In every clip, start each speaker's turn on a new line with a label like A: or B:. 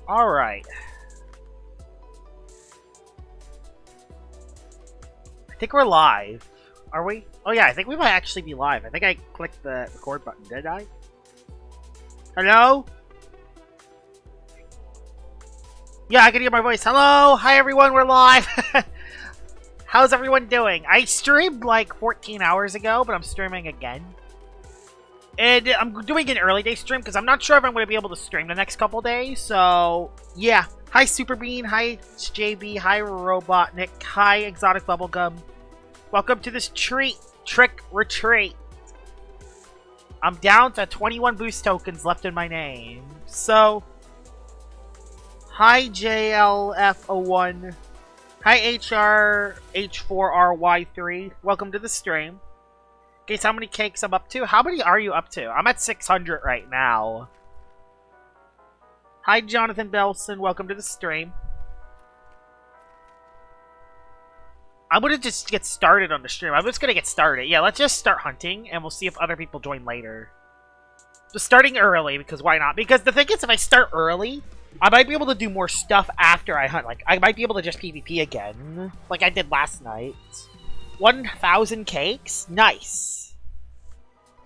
A: Alright. I think we're live. Are we? Oh yeah, I think we might actually be live. I think I clicked the record button, did I? Hello? Yeah, I can hear my voice. Hello! Hi everyone, we're live! How's everyone doing? I streamed like 14 hours ago, but I'm streaming again. And I'm doing an early day stream because I'm not sure if I'm going to be able to stream the next couple days. So, yeah. Hi, Superbean. Hi, JB. Hi, Robotnik. Hi, Exotic Bubblegum. Welcome to this trick retreat. I'm down to 21 boost tokens left in my name. So, hi, JLF01. Hi, HRH4RY3. Welcome to the stream. Guess how many cakes I'm up to? How many are you up to? I'm at 600 right now. Hi, Jonathan Belson. Welcome to the stream. I'm going to just get started on the stream. I'm just going to get started. Yeah, let's just start hunting, and we'll see if other people join later. Just starting early, because why not? Because the thing is, if I start early, I might be able to do more stuff after I hunt. Like, I might be able to just PvP again, like I did last night. 1,000 cakes? Nice.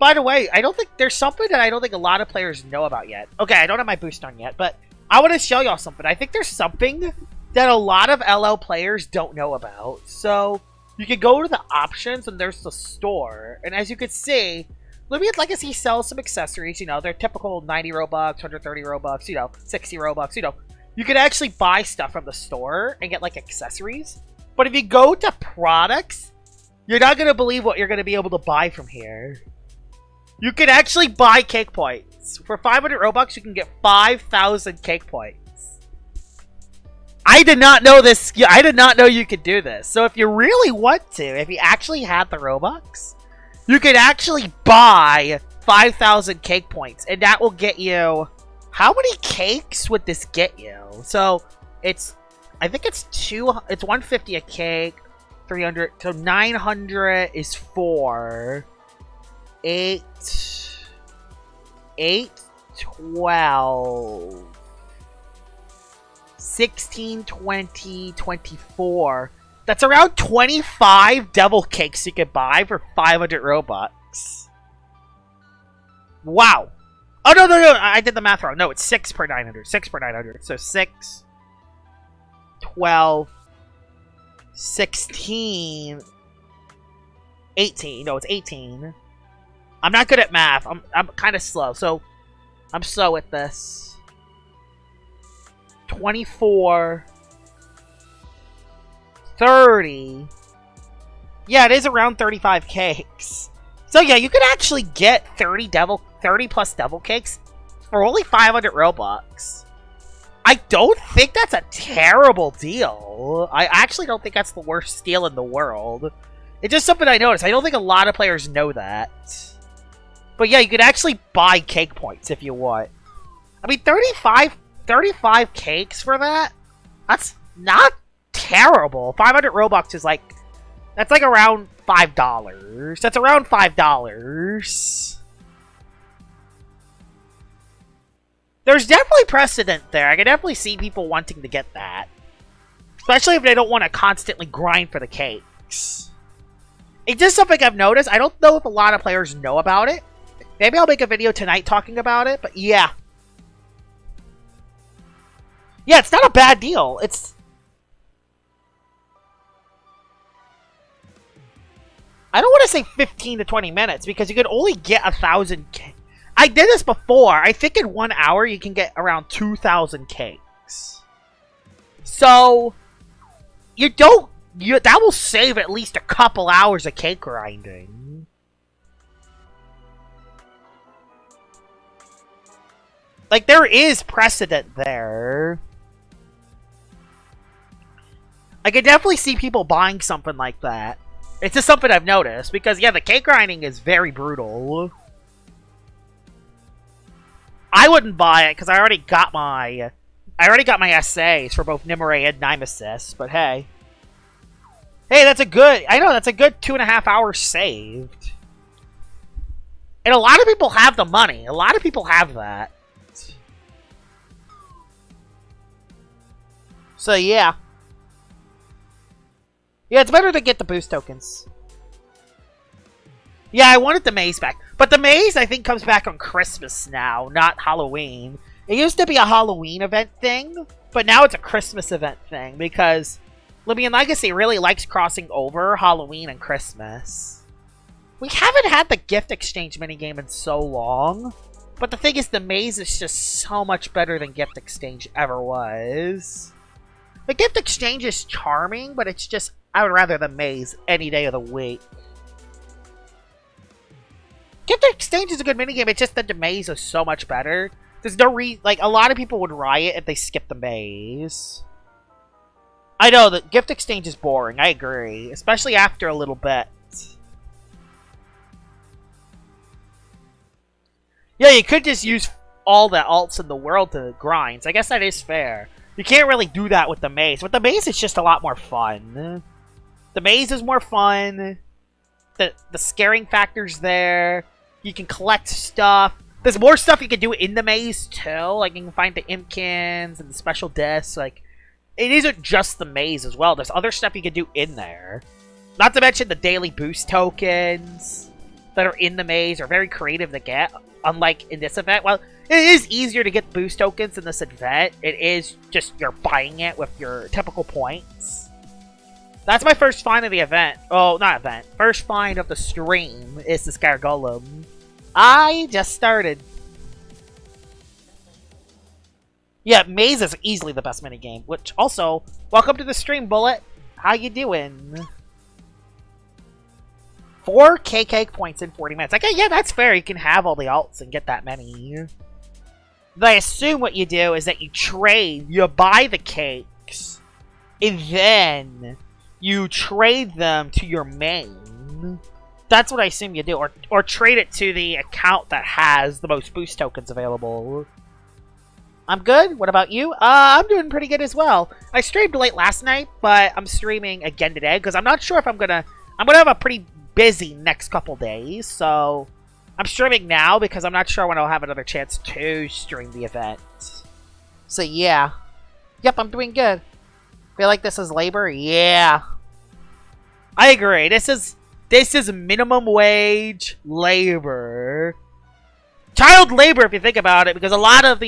A: By the way, I don't think there's something that I don't think a lot of players know about yet. Okay, I don't have my boost on yet, but I want to show y'all something. I think there's something that a lot of LL players don't know about. So, you can go to the options and there's the store. And as you can see, Loomian Legacy sells some accessories. You know, they're typical 90 Robux, 130 Robux, you know, 60 Robux, you know. You can actually buy stuff from the store and get, like, accessories. But if you go to products, you're not going to believe what you're going to be able to buy from here. You can actually buy cake points. For 500 Robux, you can get 5,000 cake points. I did not know this. I did not know you could do this. So if you really want to, if you actually had the Robux, you could actually buy 5,000 cake points. And that will get you... How many cakes would this get you? So, it's... I think it's 150 a cake. 300... So 900 is 4... 8, 12, 16, 20, 24. That's around 25 devil cakes you could buy for 500 Robux. Wow. Oh, no, I did the math wrong. No, it's 6 per 900. 6 per 900. So 6, 12, 16, 18. No, it's 18. I'm not good at math. I'm kind of slow, so I'm slow at this. 24, 30. Yeah, it is around 35 cakes. So yeah, you could actually get 30 plus devil cakes for only 500 Robux. I don't think that's a terrible deal. I actually don't think that's the worst deal in the world. It's just something I noticed. I don't think a lot of players know that. But yeah, you could actually buy cake points if you want. I mean, 35 cakes for that? That's not terrible. 500 Robux is like... That's like around $5. That's around $5. There's definitely precedent there. I can definitely see people wanting to get that. Especially if they don't want to constantly grind for the cakes. It's just something I've noticed. I don't know if a lot of players know about it. Maybe I'll make a video tonight talking about it, but yeah. Yeah, it's not a bad deal. It's... I don't want to say 15 to 20 minutes, because you could only get 1,000 cakes. I did this before. I think in 1 hour you can get around 2,000 cakes. So, that will save at least a couple hours of cake grinding. Like, there is precedent there. I could definitely see people buying something like that. It's just something I've noticed. Because, yeah, the cake grinding is very brutal. I wouldn't buy it, because I already got my essays for both Nimue and Nemesis. But, hey. Hey, that's a good... I know, that's a good 2.5 hours saved. And a lot of people have the money. A lot of people have that. So yeah. Yeah, it's better to get the boost tokens. Yeah, I wanted the maze back. But the maze, I think, comes back on Christmas now, not Halloween. It used to be a Halloween event thing, but now it's a Christmas event thing, because Loomian Legacy really likes crossing over Halloween and Christmas. We haven't had the gift exchange minigame in so long, but the thing is, the maze is just so much better than gift exchange ever was. The gift exchange is charming, but it's just, I would rather the maze any day of the week. Gift exchange is a good minigame, it's just that the maze is so much better. There's no like, a lot of people would riot if they skip the maze. I know, the gift exchange is boring, I agree. Especially after a little bit. Yeah, you could just use all the alts in the world to grind. I guess that is fair. You can't really do that with the maze. With the maze, it's just a lot more fun. The maze is more fun. The scaring factor's there. You can collect stuff. There's more stuff you can do in the maze, too. Like, you can find the Imkins and the special discs. Like, it isn't just the maze as well. There's other stuff you can do in there. Not to mention the daily boost tokens that are in the maze are very creative to get. Unlike in this event. Well, it is easier to get boost tokens in this event. It is just you're buying it with your typical points. That's my first find of the event. Oh, not event. First find of the stream is the Scare Golem. I just started. Yeah, Maze is easily the best minigame. Which also, welcome to the stream, Bullet. How you doing? 4 KK points in 40 minutes. Okay, yeah, that's fair. You can have all the alts and get that many. But I assume what you do is that you trade. You buy the cakes. And then you trade them to your main. That's what I assume you do. Or trade it to the account that has the most boost tokens available. I'm good. What about you? I'm doing pretty good as well. I streamed late last night, but I'm streaming again today because I'm not sure if I'm gonna have a pretty busy next couple days. So I'm streaming now because I'm not sure when I'll have another chance to stream the event. So yeah. Yep, I'm doing good. Feel like this is labor? Yeah. I agree. This is minimum wage labor. Child labor, if you think about it, because a lot of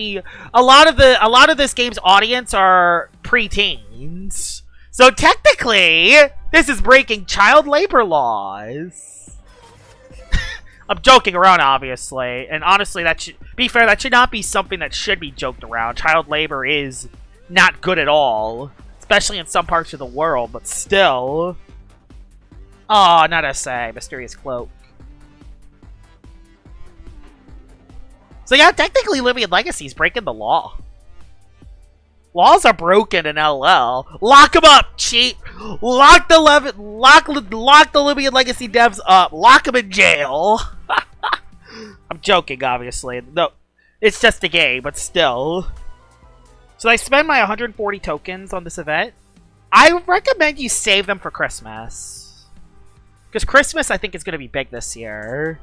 A: this game's audience are preteens. So technically, this is breaking child labor laws. I'm joking around, obviously, and honestly, that should not be something that should be joked around. Child labor is not good at all, especially in some parts of the world. But still, oh, not SA, mysterious cloak. So yeah, technically Loomian Legacy is breaking the law. Laws are broken in LL. Lock them up, cheat. Lock the Loomian Legacy devs up. Lock them in jail. I'm joking, obviously. No, it's just a game, but still. So I spend my 140 tokens on this event. I recommend you save them for Christmas. Because Christmas, I think, is going to be big this year.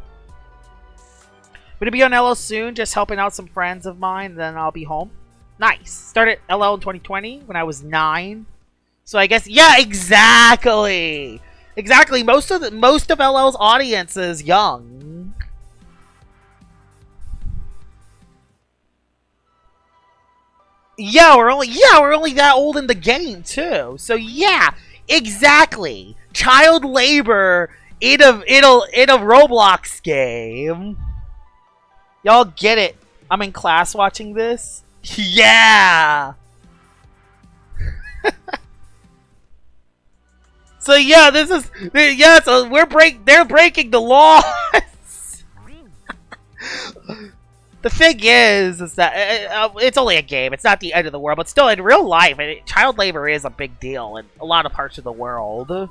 A: I'm going to be on LL soon, just helping out some friends of mine, then I'll be home. Nice. Started LL in 2020 when I was 9. So I guess, yeah, exactly. Exactly. Most of LL's audience is young. Yeah, we're only that old in the game too. So yeah, exactly. Child labor in a Roblox game. Y'all get it. I'm in class watching this. Yeah. So yeah, so they're breaking the laws. The thing is that it's only a game. It's not the end of the world, but still, in real life, child labor is a big deal in a lot of parts of the world.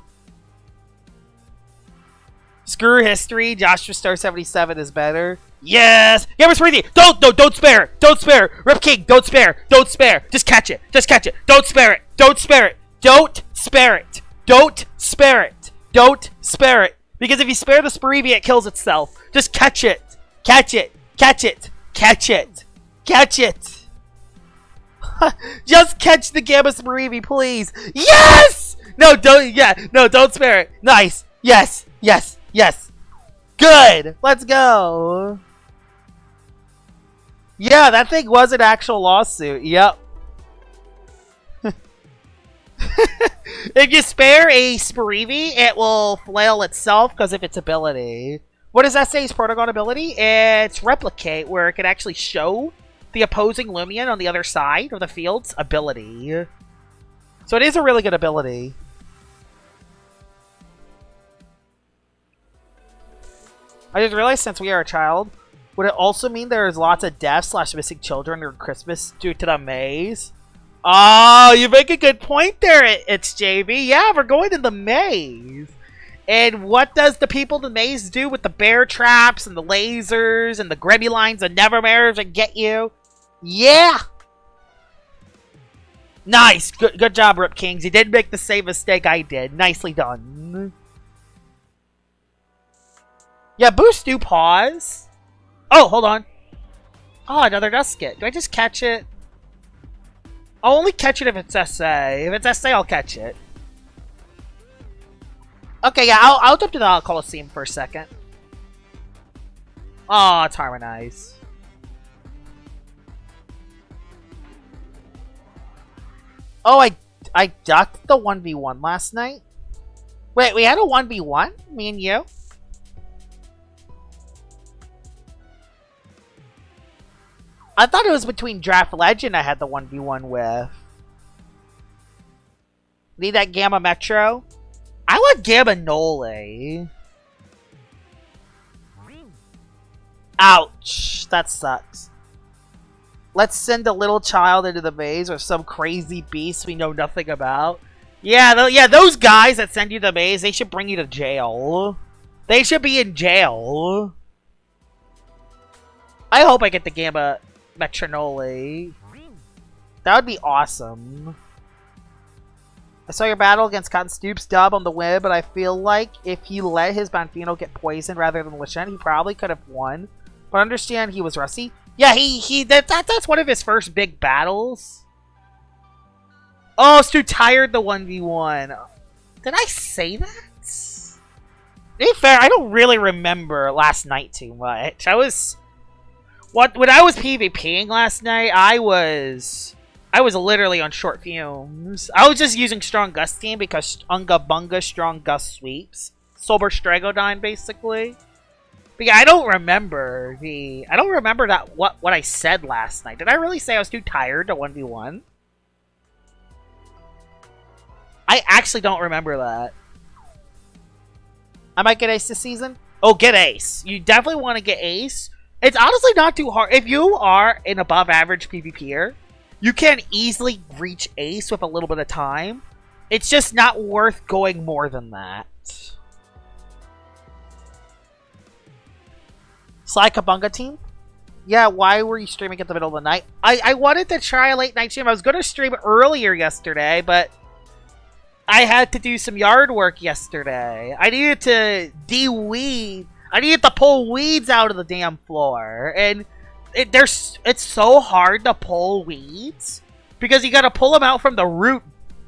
A: Screw history. Joshua Star 77 is better. Yes! Gamer Sweetie! Don't spare! Don't spare! Rip King, don't spare! Don't spare! Just catch it! Just catch it! Don't spare it! Don't spare it! Don't spare it! Don't spare it! Don't spare it! Because if you spare the Sperivia, it kills itself. Just catch it! Catch it! Catch it! Catch it! Catch it! Just catch the Gamma Spirivi, please. Yes! No, don't. Yeah, no, don't spare it. Nice. Yes, yes, yes. Good. Let's go. Yeah, that thing was an actual lawsuit. Yep. If you spare a Spirivi, it will flail itself because of its ability. What does that say is Protagon ability? It's Replicate, where it can actually show the opposing Loomian on the other side of the field's ability. So it is a really good ability. I just realized since we are a child, would it also mean there's lots of deaths / missing children during Christmas due to the maze? Oh, you make a good point there, it's JV. Yeah, we're going in the maze. And what does the people in the maze do with the bear traps and the lasers and the Grebby lines and Nevermares that get you? Yeah! Nice! Good job, Rip Kings. You didn't make the same mistake I did. Nicely done. Yeah, boost do pause. Oh, hold on. Oh, another Dusket. Do I just catch it? I'll only catch it if it's SA. If it's SA, I'll catch it. Okay, yeah, I'll jump to the Coliseum for a second. Oh, it's harmonized. Oh, I ducked the 1v1 last night? Wait, we had a 1v1? Me and you? I thought it was between Draft Legend I had the 1v1 with. Need that Gamma Metro? I want Gamma Nole. Ouch. That sucks. Let's send a little child into the maze or some crazy beast we know nothing about. Yeah, those guys that send you to the maze, they should bring you to jail. They should be in jail. I hope I get the Gamma Metronole. That would be awesome. I saw your battle against Cotton Stoops dub on the win, but I feel like if he let his Banfino get poisoned rather than Lachenne, he probably could have won. But I understand he was rusty. Yeah, that's one of his first big battles. Oh, I was too tired the 1v1. Did I say that? To be fair, I don't really remember last night too much. When I was PvPing last night, I was literally on short fumes. I was just using Strong Gust team because Unga Bunga Strong Gust sweeps. Sober Stragodyne, basically. But yeah, I don't remember that what I said last night. Did I really say I was too tired to 1v1? I actually don't remember that. I might get Ace this season. Oh, get Ace. You definitely want to get Ace. It's honestly not too hard. If you are an above average PvPer, you can easily reach Ace with a little bit of time. It's just not worth going more than that. Sly Kabunga team? Yeah, why were you streaming at the middle of the night? I wanted to try a late night stream. I was going to stream earlier yesterday, but I had to do some yard work yesterday. I needed to de-weed. I needed to pull weeds out of the damn floor. And it's so hard to pull weeds because you gotta pull them out from the root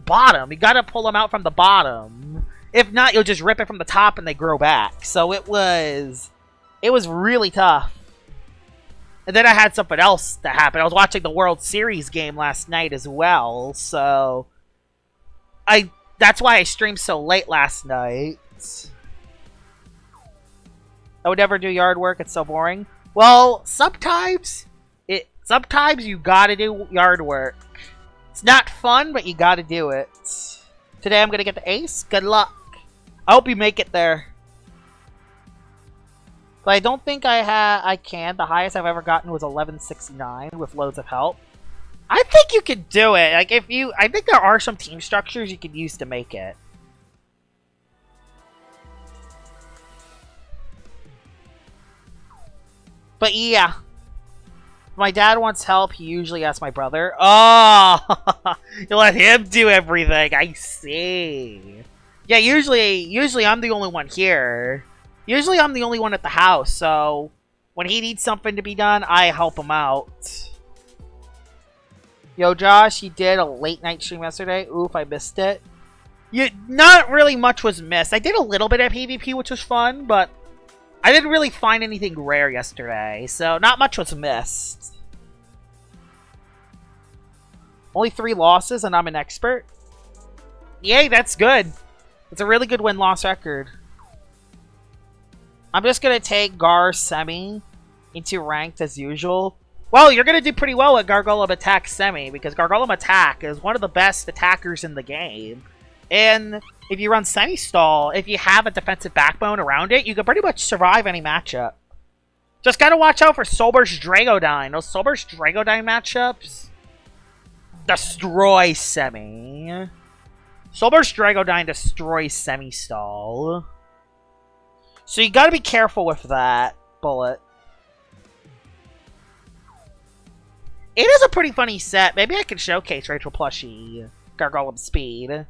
A: bottom. You gotta pull them out from the bottom. If not, you'll just rip it from the top and they grow back. So it was really tough. And then I had something else that happened. I was watching the World Series game last night as well. So that's why I streamed so late last night. I would never do yard work. It's so boring. Well, sometimes you gotta do yard work. It's not fun, but you gotta do it. Today I'm gonna get the ace. Good luck. I hope you make it there. But I don't think I can. The highest I've ever gotten was 1169 with loads of help. I think you could do it. Like I think there are some team structures you could use to make it. But yeah, if my dad wants help, he usually asks my brother. Oh, you let him do everything. I see. Yeah, usually I'm the only one here. Usually I'm the only one at the house, so when he needs something to be done, I help him out. Yo, Josh, you did a late night stream yesterday. Oof, I missed it. Not really much was missed. I did a little bit of PvP, which was fun, but I didn't really find anything rare yesterday, so not much was missed. Only 3 losses, and I'm an expert. Yay, that's good. It's a really good win-loss record. I'm just going to take Gar Semi into ranked as usual. Well, you're going to do pretty well at Gargolem Attack Semi, because Gargolem Attack is one of the best attackers in the game. And if you run Semi-Stall, if you have a defensive backbone around it, you can pretty much survive any matchup. Just gotta watch out for Solber's Dragodyne. Those Solber's Dragodyne matchups destroy Semi. Solber's Dragodyne destroys Semi-Stall. So you gotta be careful with that bullet. It is a pretty funny set. Maybe I can showcase Rachel Plushie Gargolem Speed.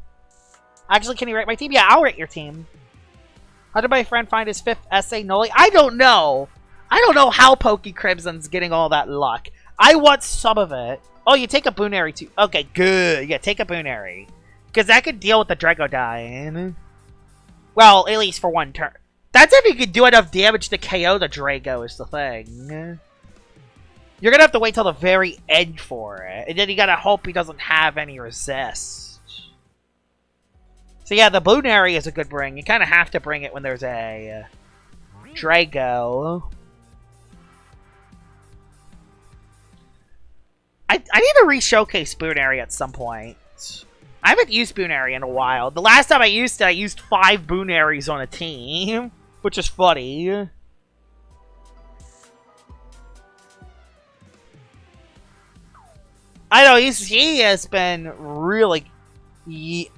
A: Actually, can you rate my team? Yeah, I'll rate your team. How did my friend find his 5th essay Noli? I don't know. I don't know how Pokey Crimson's getting all that luck. I want some of it. Oh, you take a Boonary too. Okay, good. Yeah, take a Boonary. Because that could deal with the Dragodyne. Well, at least for 1 turn. That's if you could do enough damage to KO the Drago is the thing. You're gonna have to wait till the very end for it. And then you gotta hope he doesn't have any resist. So yeah, the Boonary is a good bring. You kind of have to bring it when there's a Drago. I need to re-showcase Boonary at some point. I haven't used Boonary in a while. The last time I used it, I used 5 Boonaries on a team, which is funny. I know, he has been really...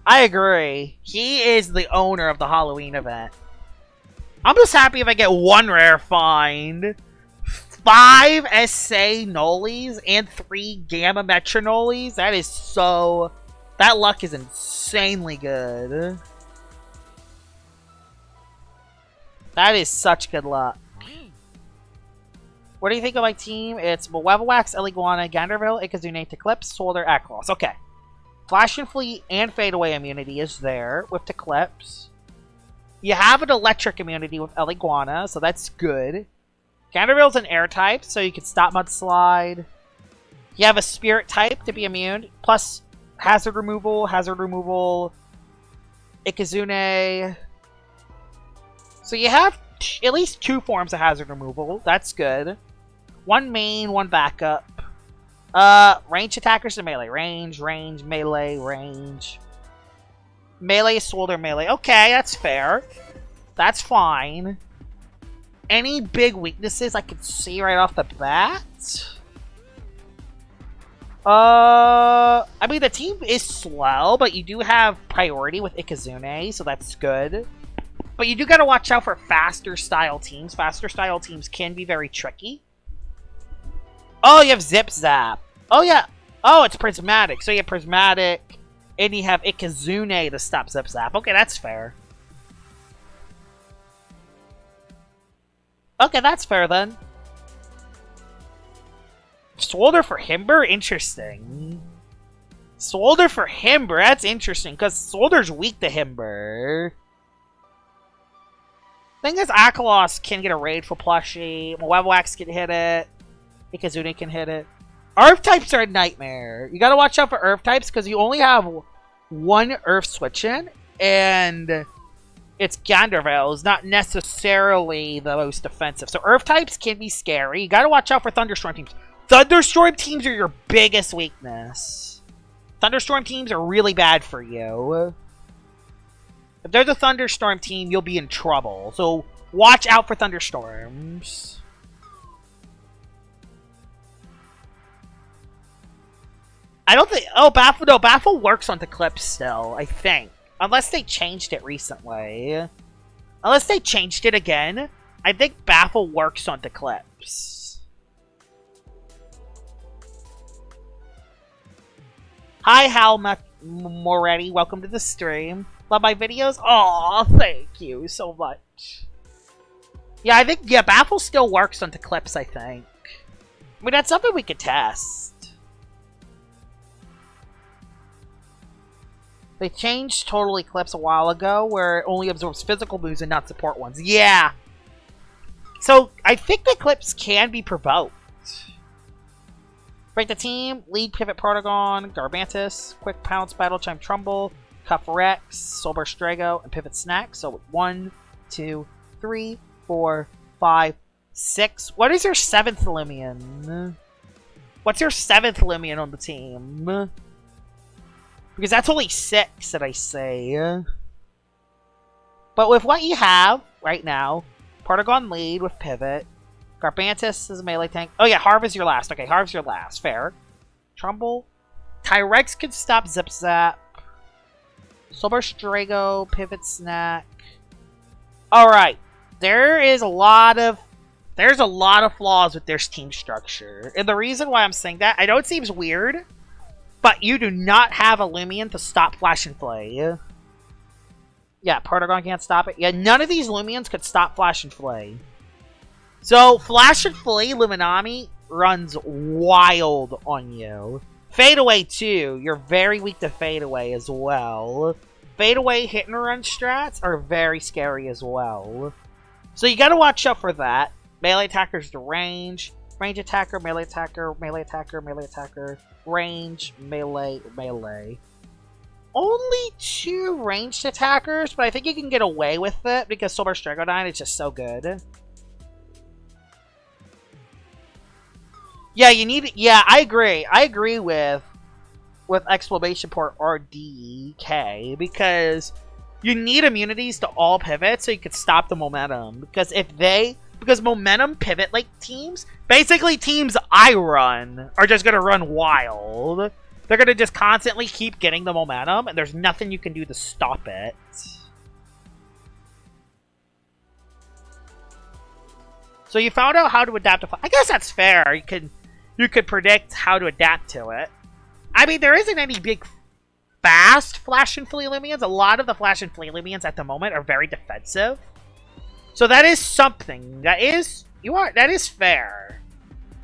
A: I agree. He is the owner of the Halloween event. I'm just happy if I get 1 rare find, 5 SA Nolis, and 3 Gamma Metra Nolis. That is so... That luck is insanely good. That is such good luck. What do you think of my team? It's Malevolwax, Eliguana, Ganderville, Ikazune, Eclipse, Solder, Aklos. Okay. Flash and Fleet and Fade Away immunity is there with Eclipse. You have an electric immunity with Eliguana, so that's good. Ganderville's an air type, so you can stop Mudslide. You have a spirit type to be immune, plus hazard removal, Ikazune. So you have at least 2 forms of hazard removal. That's good. 1 main, 1 backup. Range attackers and melee. Range, melee, range. Melee, Solder, melee. Okay, that's fair. That's fine. Any big weaknesses I can see right off the bat? I mean, the team is slow, but you do have priority with Ikazune, so that's good. But you do gotta watch out for faster style teams. Faster style teams can be very tricky. Oh, you have Zip Zap. Oh, yeah. Oh, it's Prismatic. So you have Prismatic, and you have Ikazune to stop Zip Zap. Okay, that's fair. Okay, that's fair then. Solder for Himber? Interesting. Solder for Himber? That's interesting, because Solder's weak to Himber. Thing is, Akalos can get a raid for Plushie. Malevolwax can hit it. Ikazune can hit it. Earth types are a nightmare. You gotta watch out for Earth types, because you only have 1 Earth switch in, and it's Ganderville is not necessarily the most defensive. So Earth types can be scary. You gotta watch out for Thunderstorm teams. Thunderstorm teams are your biggest weakness. Thunderstorm teams are really bad for you. If there's a Thunderstorm team, you'll be in trouble. So watch out for Thunderstorms. I don't think... Oh, Baffle... No, Baffle works on the Eclipse still, I think. Unless they changed it recently. Unless they changed it again, I think Baffle works on the Eclipse. Hi, Hal Moretti. Welcome to the stream. Love my videos? Aw, thank you so much. Yeah, I think... Yeah, Baffle still works on the Eclipse, I think. I mean, that's something we could test. They changed Total Eclipse a while ago, where it only absorbs physical moves and not support ones. Yeah! So, I think the Eclipse can be provoked. Break the team, lead Pivot Protagon, Garbantus, Quick Pounce, Battle Chime Trumbull, Cuff Rex, Sober Strago, and Pivot Snack. So 1, 2, 3, 4, 5, 6. What is your 7th Loomian? What's your 7th Loomian on the team? Because that's only 6 that I say. But with what you have right now, Protagon lead with Pivot. Garbantus is a melee tank. Oh yeah, Harv is your last. Okay, Harv's your last. Fair. Trumbull. Tyrex could stop Zip Zap. Sober Strago, Pivot Snack. Alright. There's a lot of flaws with their team structure. And the reason why I'm saying that, I know it seems weird, but you do not have a Loomian to stop Flash and Flay. Yeah, Protagon can't stop it. Yeah, none of these Loomians could stop Flash and Flay. So, Flash and Flay Luminami runs wild on you. Fade Away too. You're very weak to Fade Away as well. Fade Away hit and run strats are very scary as well. So you gotta watch out for that. Melee attackers to range. Range attacker, melee attacker, melee attacker, melee attacker. Range, melee, melee. Only 2 ranged attackers, but I think you can get away with it because Sober Stragodine is just so good. Yeah, you need. Yeah, I agree. I agree with exclamation point RDK because you need immunities to all pivots so you could stop the momentum. Because momentum pivot like teams, basically teams I run are just gonna run wild. They're gonna just constantly keep getting the momentum, and there's nothing you can do to stop it. So you found out how to adapt to. I guess that's fair. You could predict how to adapt to it. I mean, there isn't any big fast Flash and Flea Loomians. A lot of the Flash and Flea Loomians at the moment are very defensive. So that is something. That is fair.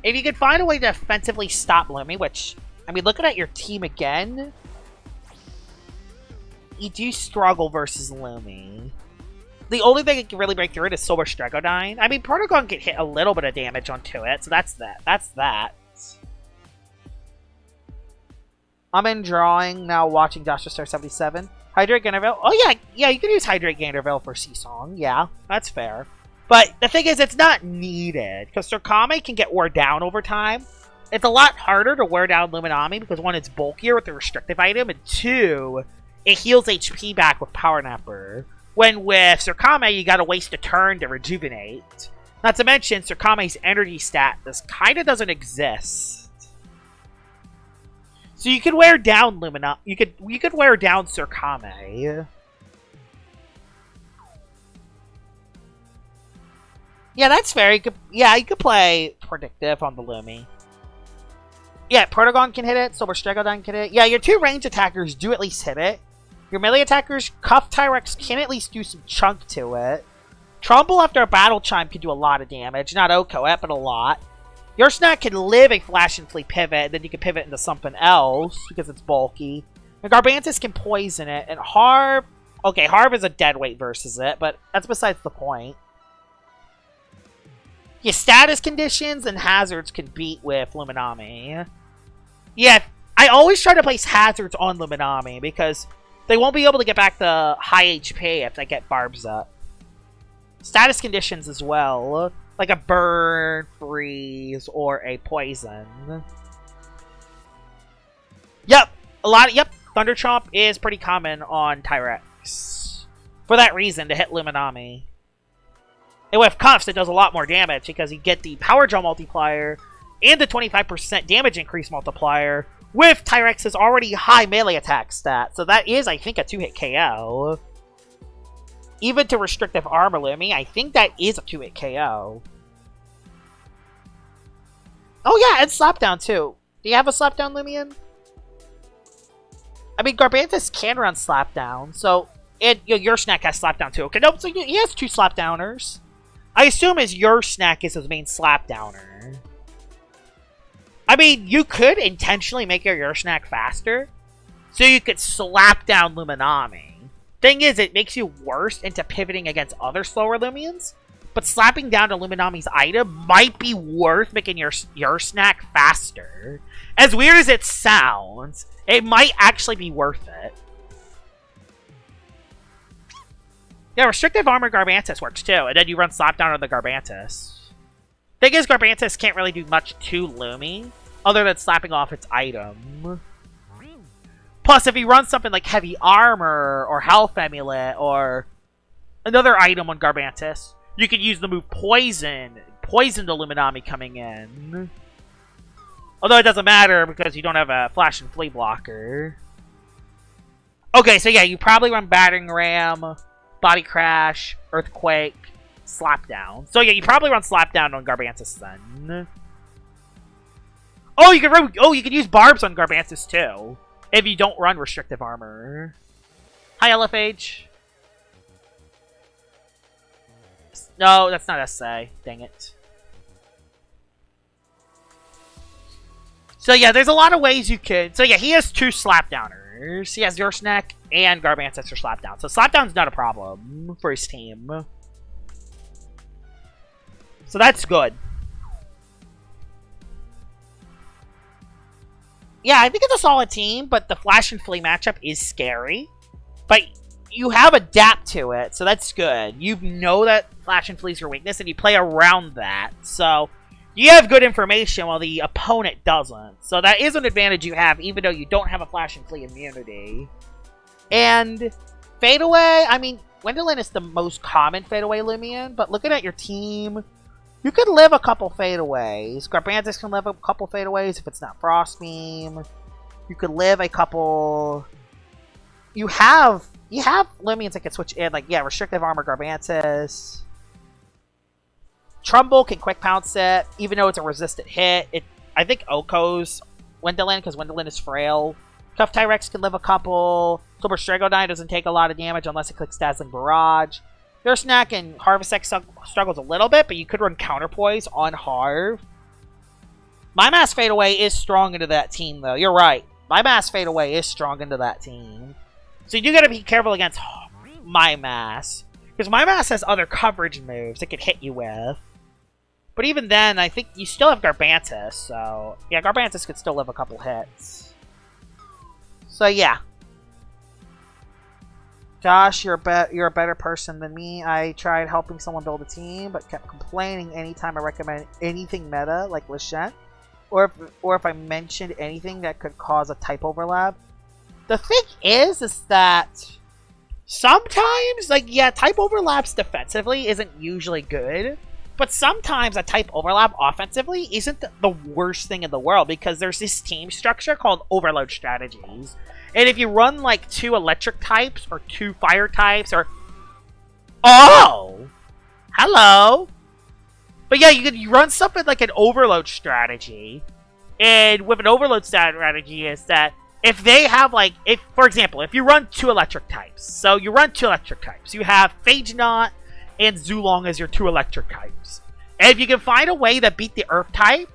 A: If you could find a way to defensively stop Loomy, which, I mean, looking at your team again, you do struggle versus Loomy. The only thing that can really break through it is Sober Stragodine. I mean, Protagon can hit a little bit of damage onto it, so that's that. That's that. I'm in drawing now, watching Joshua Star 77. Hydrate Ganderville. Oh yeah, you can use Hydrate Ganderville for Seasong. Yeah, that's fair. But the thing is, it's not needed because Surkame can get wore down over time. It's a lot harder to wear down Luminami because 1, it's bulkier with the restrictive item, and 2, it heals HP back with Power Napper. When with Surkame, you gotta waste a turn to rejuvenate. Not to mention, Surkame's energy stat kinda doesn't exist. So you could wear down Lumina. You could wear down Surkame. Yeah, that's fair. You could play Predictive on the Lumi. Yeah, Protagon can hit it, Sober Stragodine can hit it. Yeah, your 2 range attackers do at least hit it. Your melee attackers, Cuff Tyrex, can at least do some chunk to it. Trumbull after a Battle Chime can do a lot of damage. Not Okoet, but a lot. Your Snack can live a Flash and Flee pivot, and then you can pivot into something else because it's bulky. And Garbantus can poison it, and Harv... Okay, Harv is a dead weight versus it, but that's besides the point. Yeah, status conditions and hazards can beat with Luminami. Yeah, I always try to place hazards on Luminami because they won't be able to get back the high HP if they get Barbs up. Status conditions as well, like a burn, freeze, or a poison. Yep, Thunder Chomp is pretty common on Tyrex. For that reason, to hit Luminami. And with Cuffs, it does a lot more damage because you get the Power Gel multiplier and the 25% damage increase multiplier with Tyrex's already high melee attack stat. So that is, I think, a 2-hit KO. Even to Restrictive Armor Lumi, I think that is a 2-hit KO. Oh yeah, and Slapdown too. Do you have a Slapdown Lumian? I mean, Garbantus can run Slapdown, so... And your Snack has Slapdown too. Okay, nope, so he has 2 Slapdowners. I assume your Snack is his main Slapdowner. I mean, you could intentionally make your Snack faster. So you could slap down Luminami. Thing is, it makes you worse into pivoting against other slower Loomians. But slapping down to Luminami's item might be worth making your snack faster. As weird as it sounds, it might actually be worth it. Yeah, restrictive armor Garbantus works too, and then you run slap down on the Garbantus. Thing is, Garbantus can't really do much to Lumi, other than slapping off its item. Plus, if you run something like heavy armor, or health amulet, or another item on Garbantus, you can use the move poison the Luminami coming in. Although it doesn't matter because you don't have a flash and flea blocker. Okay, so yeah, you probably run battering ram, body crash, earthquake, slapdown. So yeah, you probably run slapdown on Garbantus then. Oh, you can use barbs on Garbantus too, if you don't run restrictive armor. Hi, LFH. No, that's not SA. Dang it. So yeah, there's a lot of ways you could. So yeah, he has 2 slapdowners. He has your snack and Garbantus for slapdown. So slapdown's not a problem for his team. So that's good. Yeah, I think it's a solid team, but the Flash and Flea matchup is scary. But you have adapt to it, so that's good. You know that Flash and Flea's your weakness, and you play around that. So you have good information while the opponent doesn't. So that is an advantage you have, even though you don't have a Flash and Flea immunity. And Fadeaway, I mean, Gwendolyn is the most common Fadeaway Loomian, but looking at your team, you could live a couple fadeaways. Garbantus can live a couple fadeaways if it's not Frost Beam. You could live a couple. You have Loomians that can switch in, like yeah, restrictive armor Garbantus. Trumbull can quick pounce it, even though it's a resistant hit. I think Oko's Gwendolyn, because Gwendolyn is frail. Cuff Tyrex can live a couple. Silver Stragodine doesn't take a lot of damage unless it clicks Dazzling Barrage. Your snack and Harvest X struggles a little bit, but you could run Counterpoise on Harv. My Mass Fadeaway is strong into that team, though. You're right. My Mass Fadeaway is strong into that team. So you do gotta be careful against My Mass. Because My Mass has other coverage moves it could hit you with. But even then, I think you still have Garbantus, so yeah, Garbantus could still live a couple hits. So yeah. Josh, you're a better person than me. I tried helping someone build a team, but kept complaining anytime I recommend anything meta, like Lachette, or if I mentioned anything that could cause a type overlap. The thing is that sometimes, like, yeah, type overlaps defensively isn't usually good, but sometimes a type overlap offensively isn't the worst thing in the world, because there's this team structure called overload strategies. And if you run, like, 2 electric types, or 2 fire types, or... Oh! Hello! But yeah, you run something like an overload strategy. And with an overload strategy is that if they have, like... For example, if you run 2 electric types. So you run 2 electric types. You have Phage Knot and Zulong as your 2 electric types. And if you can find a way that beat the Earth type,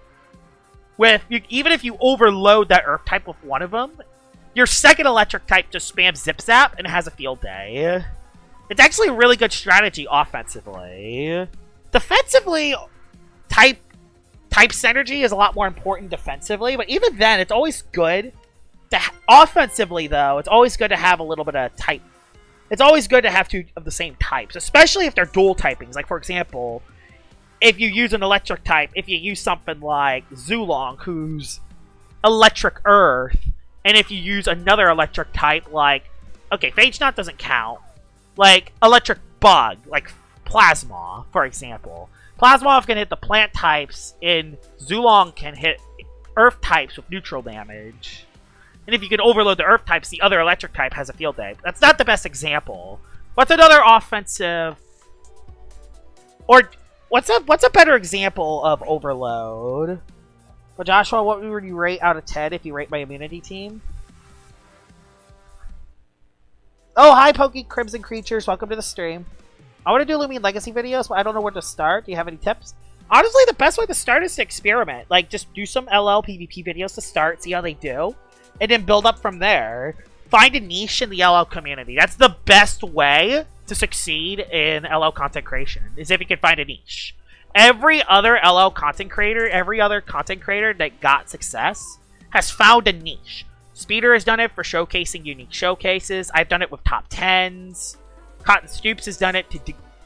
A: even if you overload that Earth type with one of them, your second electric type just spams Zip Zap and has a field day. It's actually a really good strategy offensively. Defensively, type synergy is a lot more important defensively, but even then, it's always good to... Offensively, though, it's always good to have a little bit of type. It's always good to have 2 of the same types, especially if they're dual typings. Like, for example, if you use an electric type, if you use something like Zulong, who's Electric Earth, and if you use another electric type, like... Okay, Phage Knot doesn't count. Like, Electric Bug, like Plasma, for example. Plasma can hit the plant types, and Zulong can hit Earth types with neutral damage. And if you can overload the Earth types, the other electric type has a field day. That's not the best example. What's another offensive... Or, what's a better example of overload? Well, Joshua, what would you rate out of 10 if you rate my immunity team? Oh, hi, Pokey Crimson Creatures. Welcome to the stream. I want to do Loomian Legacy videos, but I don't know where to start. Do you have any tips? Honestly, the best way to start is to experiment. Like, just do some LL PvP videos to start, see how they do. and then build up from there. Find a niche in the LL community. That's the best way to succeed in LL content creation, is if you can find a niche. Every other LL content creator, that got success has found a niche. Speeder has done it for showcasing unique showcases. I've done it with top 10s. Cotton Stoops has done it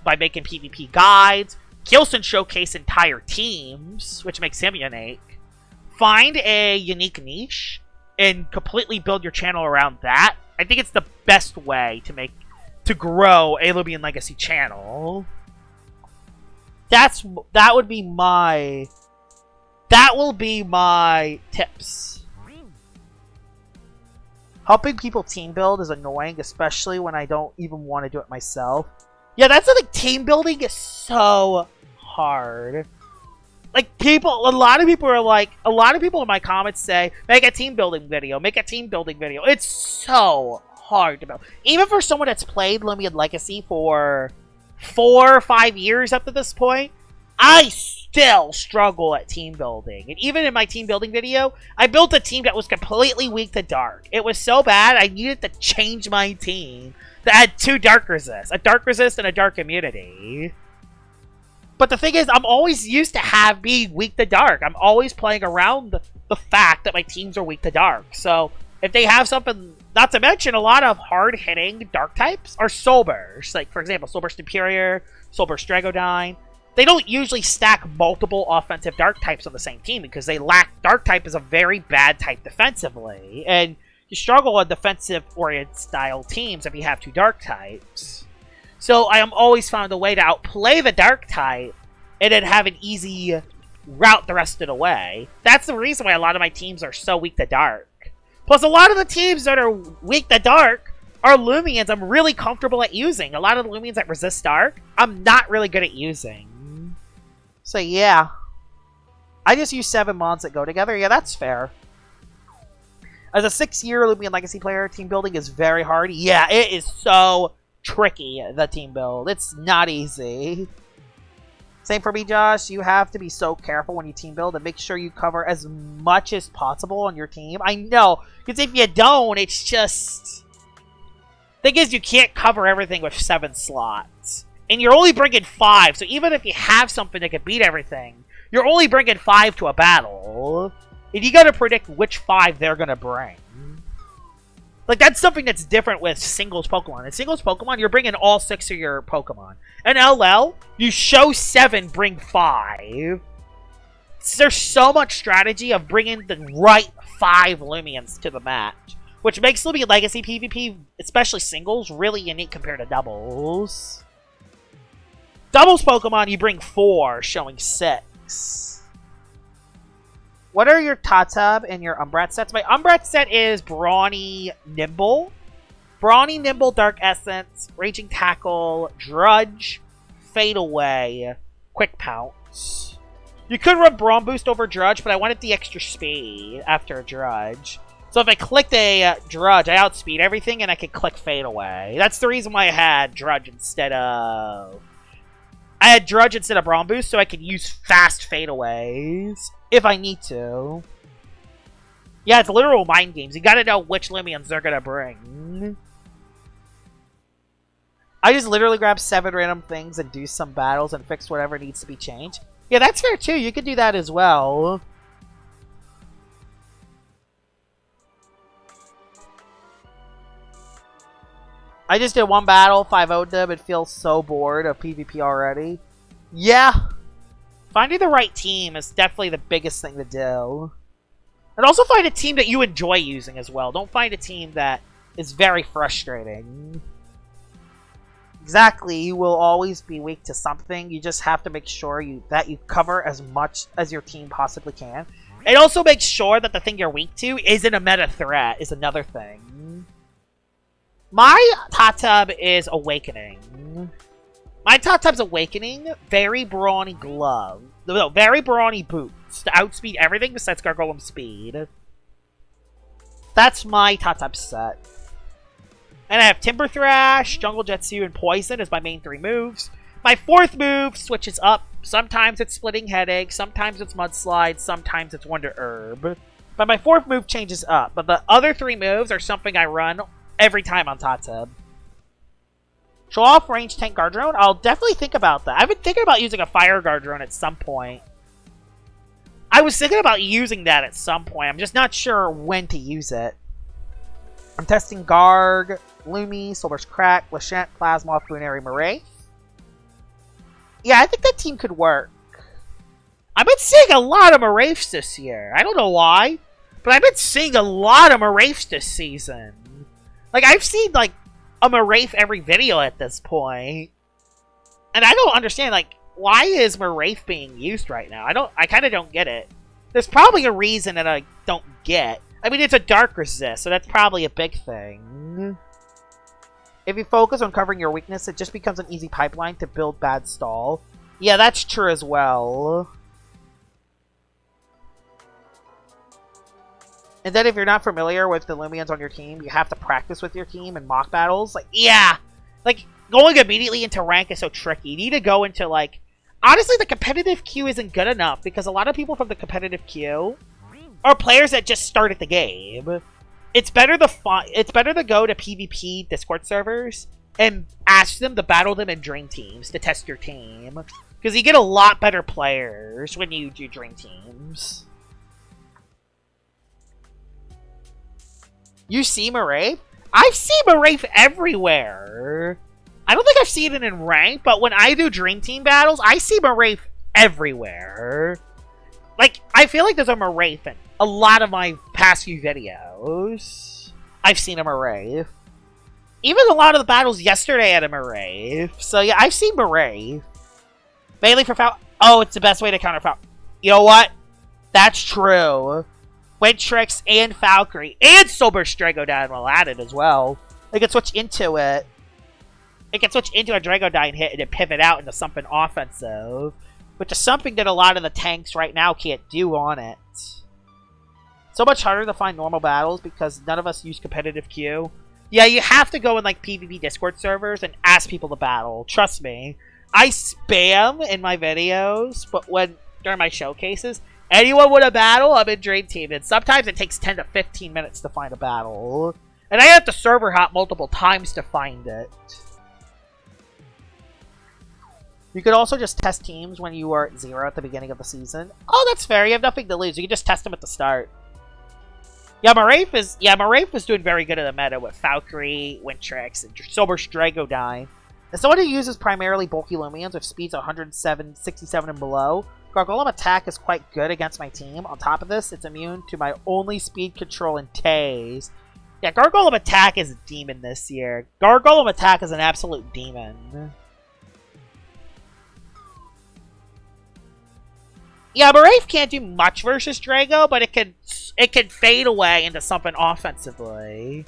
A: by making PvP guides. Kielson showcased entire teams, which makes him unique. Find a unique niche and completely build your channel around that. I think it's the best way to grow a Loomian Legacy channel. That will be my tips. Helping people team build is annoying, especially when I don't even want to do it myself. Yeah, that's the thing. Team building is so hard. Like, a lot of people in my comments say, make a team building video, It's so hard to build. Even for someone that's played Loomian Legacy for 4 or 5 years up to this point, I still struggle at team building. And even in my team building video, I built a team that was completely weak to dark. It was so bad, I needed to change my team that had 2 dark resists. A dark resist and a dark immunity. But the thing is, I'm always used to being weak to dark. I'm always playing around the fact that my teams are weak to dark. So, if they have something... Not to mention, a lot of hard-hitting dark types are Soulburst. Like, for example, Soulburst Superior, Soulburst Dragodyne. They don't usually stack multiple offensive dark types on the same team because they lack... Dark type is a very bad type defensively. And you struggle on defensive-oriented style teams if you have 2 dark types. So I am always found a way to outplay the dark type and then have an easy route the rest of the way. That's the reason why a lot of my teams are so weak to dark. Plus, a lot of the teams that are weak to dark are Loomians I'm really comfortable at using. A lot of the Loomians that resist dark, I'm not really good at using. So yeah. I just use 7 mods that go together. Yeah, that's fair. As a 6-year Loomian Legacy player, team building is very hard. Yeah, it is so tricky, the team build. It's not easy. Same for me, Josh. You have to be so careful when you team build and make sure you cover as much as possible on your team. I know, because if you don't, it's just... Thing is, you can't cover everything with 7 slots. And you're only bringing 5, so even if you have something that can beat everything, you're only bringing 5 to a battle. And you gotta predict which 5 they're gonna bring. Like, that's something that's different with singles Pokemon. In singles Pokemon, you're bringing all 6 of your Pokemon. In LL, you show 7, bring 5. There's so much strategy of bringing the right 5 Loomians to the match. Which makes Loomian Legacy PvP, especially singles, really unique compared to doubles. Doubles Pokemon, you bring 4, showing 6. What are your Tatab and your Umbrat sets? My Umbrat set is Brawny Nimble. Brawny Nimble Dark Essence, Raging Tackle, Drudge, Fade Away, Quick Pounce. You could run Brawn Boost over Drudge, but I wanted the extra speed after Drudge. So if I clicked a Drudge, I outspeed everything and I could click Fade Away. That's the reason why I had Drudge instead of... I had Drudge instead of Brawn Boost, so I could use fast fadeaways if I need to. Yeah, it's literal mind games. You gotta know which Loomians they're gonna bring. I just literally grab 7 random things and do some battles and fix whatever needs to be changed. Yeah, that's fair too. You could do that as well. I just did 1 battle, 5-0'd them, and feel so bored of PvP already. Yeah. Finding the right team is definitely the biggest thing to do. And also find a team that you enjoy using as well. Don't find a team that is very frustrating. Exactly, you will always be weak to something. You just have to make sure that you cover as much as your team possibly can. And also make sure that the thing you're weak to isn't a meta threat, is another thing. My Tatab is Awakening. My Tatab's Awakening, very brawny glove. No, very brawny boots to outspeed everything besides Gargolem speed. That's my Tatab set. And I have Timber Thrash, Jungle Jetsu, and Poison as my main 3 moves. My 4th move switches up. Sometimes it's Splitting Headache, sometimes it's Mudslide, sometimes it's Wonder Herb. But my 4th move changes up. But the other 3 moves are something I run every time on Tatib. Show off range tank guard drone? I'll definitely think about that. I've been thinking about using a fire guard drone at some point. I was thinking about using that at some point. I'm just not sure when to use it. I'm testing Garg, Lumi, Solar's Crack, Lashent, Plasma, Funary, Marae. Yeah, I think that team could work. I've been seeing a lot of Maraefs this year. I don't know why, but I've been seeing a lot of Maraefs this season. Like, I've seen, like, a Maraef every video at this point. And I don't understand, like, why is Maraef being used right now? I kind of don't get it. There's probably a reason that I don't get. I mean, it's a dark resist, so that's probably a big thing. If you focus on covering your weakness, it just becomes an easy pipeline to build bad stall. Yeah, that's true as well. And then if you're not familiar with the Loomians on your team, you have to practice with your team in mock battles. Like, yeah! Like, going immediately into rank is so tricky. You need to go into, like... Honestly, the competitive queue isn't good enough, because a lot of people from the competitive queue are players that just start at the game. It's better to go to PvP Discord servers and ask them to battle them in Dream Teams to test your team. Because you get a lot better players when you do Dream Teams. You see Marae? I've seen Marae everywhere. I don't think I've seen it in rank, but when I do Dream Team battles, I see Marae everywhere. Like, I feel like there's a Marae in a lot of my past few videos. I've seen a Marae. Even a lot of the battles yesterday had a Marae. So yeah, I've seen Marae. Mainly for Fal... Oh, it's the best way to counter Fal... You know what? That's true. Wintrix and Valkyrie and Sober Dragodine will add it as well. They can switch into it. It can switch into a Dragodine hit and then pivot out into something offensive. Which is something that a lot of the tanks right now can't do on it. So much harder to find normal battles because none of us use competitive queue. Yeah, you have to go in like PvP Discord servers and ask people to battle. Trust me. I spam in my videos, but during my showcases, anyone with a battle, I'm in Dream Team. And sometimes it takes 10 to 15 minutes to find a battle. And I have to server hop multiple times to find it. You could also just test teams when you are at 0 at the beginning of the season. Oh, that's fair. You have nothing to lose. You can just test them at the start. Yeah, Marae is doing very good in the meta with Valkyrie, Wintrix, and Sober Dragodine. As someone who uses primarily bulky Loomians with speeds 107, 67 and below, Gargolem attack is quite good against my team. On top of this, it's immune to my only speed control and Tase. Yeah, Gargolem attack is a demon this year. Gargolem attack is an absolute demon. Yeah, Marae can't do much versus Drago, but it can fade away into something offensively.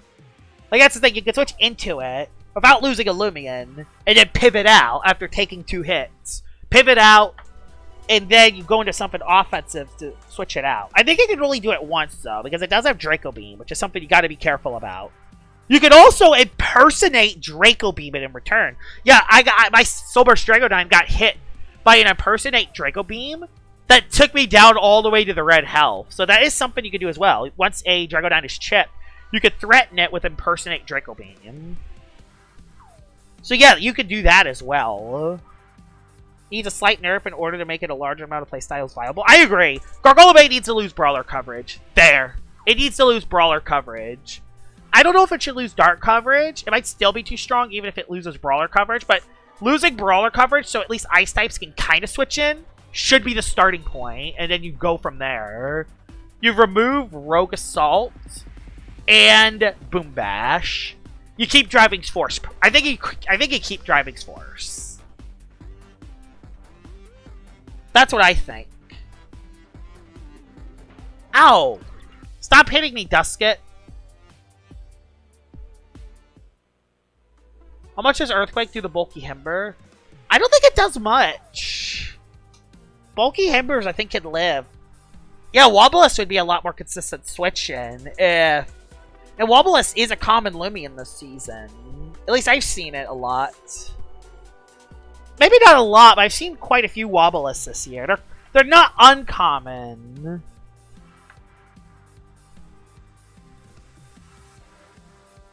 A: Like, that's the thing, you can switch into it without losing a Loomian, and then pivot out after taking 2 hits. Pivot out, and then you go into something offensive to switch it out. I think you can only do it once, though, because it does have Draco Beam, which is something you gotta be careful about. You can also impersonate Draco Beam it in return. Yeah, my Sober Dragodine got hit by an impersonate Draco Beam that took me down all the way to the red health. So that is something you can do as well. Once a Dragodine is chipped, you could threaten it with impersonate Draco Beam. So yeah, you could do that as well. Needs a slight nerf in order to make it a larger amount of playstyles viable. I agree. Gargolem needs to lose Brawler coverage. There. It needs to lose Brawler coverage. I don't know if it should lose Dark coverage. It might still be too strong even if it loses Brawler coverage. But losing Brawler coverage so at least Ice types can kind of switch in should be the starting point. And then you go from there. You remove Rogue Assault and Boom Bash. You keep Driving's Force. I think you keep Driving's Force. That's what I think. Ow! Stop hitting me, Dusket. How much does Earthquake do the Bulky Himber? I don't think it does much. Bulky Himbers, I think, can live. Yeah, Wobulus would be a lot more consistent switch-in if... And Wobulus is a common Loomian this season. At least I've seen it a lot. Maybe not a lot, but I've seen quite a few Wobulus this year. They're not uncommon.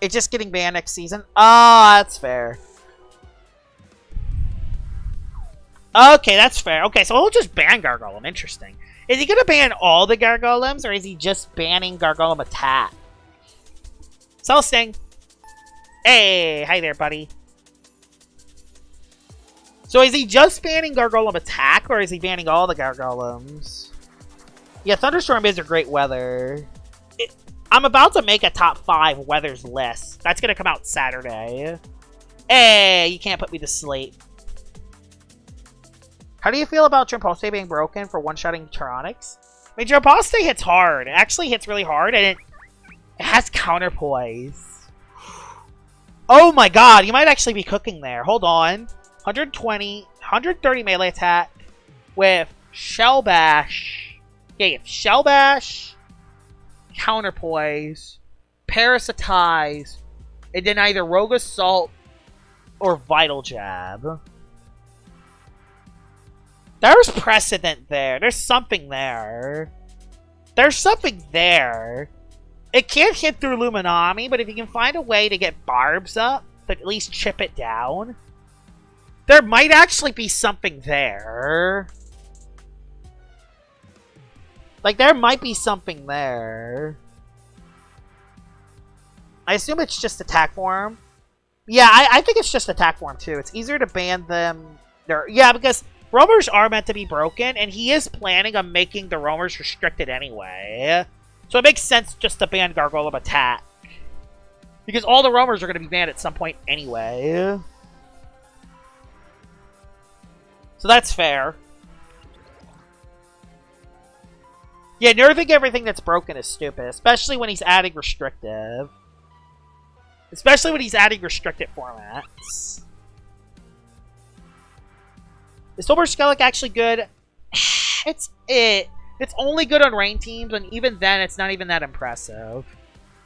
A: It's just getting banned next season? Oh, that's fair. Okay, that's fair. Okay, so we'll just ban Gargolem. Interesting. Is he going to ban all the Gargolems, or is he just banning Gargolem attack? Celesting. Hey, hi there, buddy. So is he just banning Gargolem attack, or is he banning all the Gargolems? Yeah, Thunderstorm is a great weather. I'm about to make a top 5 weathers list. That's going to come out Saturday. Hey, you can't put me to sleep. How do you feel about Tramposte being broken for one-shotting Pteronics? I mean, Tramposte hits hard. It actually hits really hard, and it has counterpoise. Oh my god, you might actually be cooking there. Hold on. 120, 130 melee attack with Shell Bash. Yeah, you have Shell Bash, Counterpoise, Parasitize, and then either Rogue Assault or Vital Jab. There's precedent there. There's something there. There's something there. It can't hit through Luminami, but if you can find a way to get barbs up, but at least chip it down, there might actually be something there. Like, there might be something there. I assume it's just attack form. Yeah, I think it's just attack form, too. It's easier to ban them. Yeah, because roamers are meant to be broken, and he is planning on making the roamers restricted anyway. So it makes sense just to ban Gargolem attack. Because all the roamers are going to be banned at some point anyway. So that's fair. Yeah, nerfing everything that's broken is stupid. Especially when he's adding restrictive. Especially when he's adding restricted formats. Is Silver Skellig actually good? It's only good on rain teams, and even then, it's not even that impressive.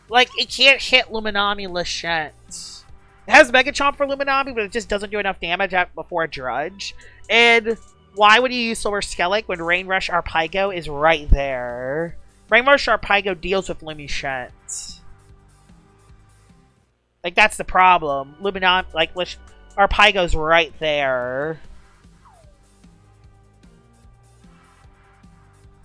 A: Like, it can't hit Luminami Lashent. It has Mega Chomp for Luminami, but it just doesn't do enough damage before a Drudge. And why would you use Silver Skellig when Rain Rush Arpego is right there? Rain Rush Arpego deals with Lumishent. Like, that's the problem. Luminami, like, Arpego's right there.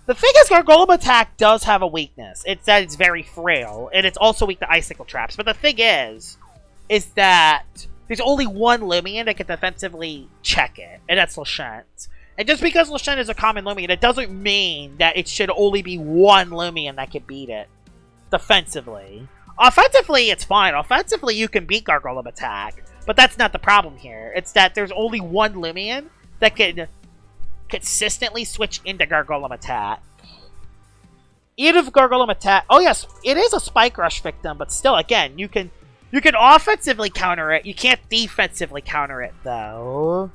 A: The thing is, Gargolem attack does have a weakness. It's that it's very frail, and it's also weak to Icicle Traps. But the thing is that there's only one Loomian that can defensively check it, and that's Lashent. And just because Lashent is a common Loomian, it doesn't mean that it should only be one Loomian that can beat it defensively. Offensively, it's fine. Offensively, you can beat Gargolem attack, but that's not the problem here. It's that there's only one Loomian that can consistently switch into Gargolem attack. Even if Gargolem attack... Oh yes, it is a Spike Rush victim, but still, again, you can offensively counter it. You can't defensively counter it, though.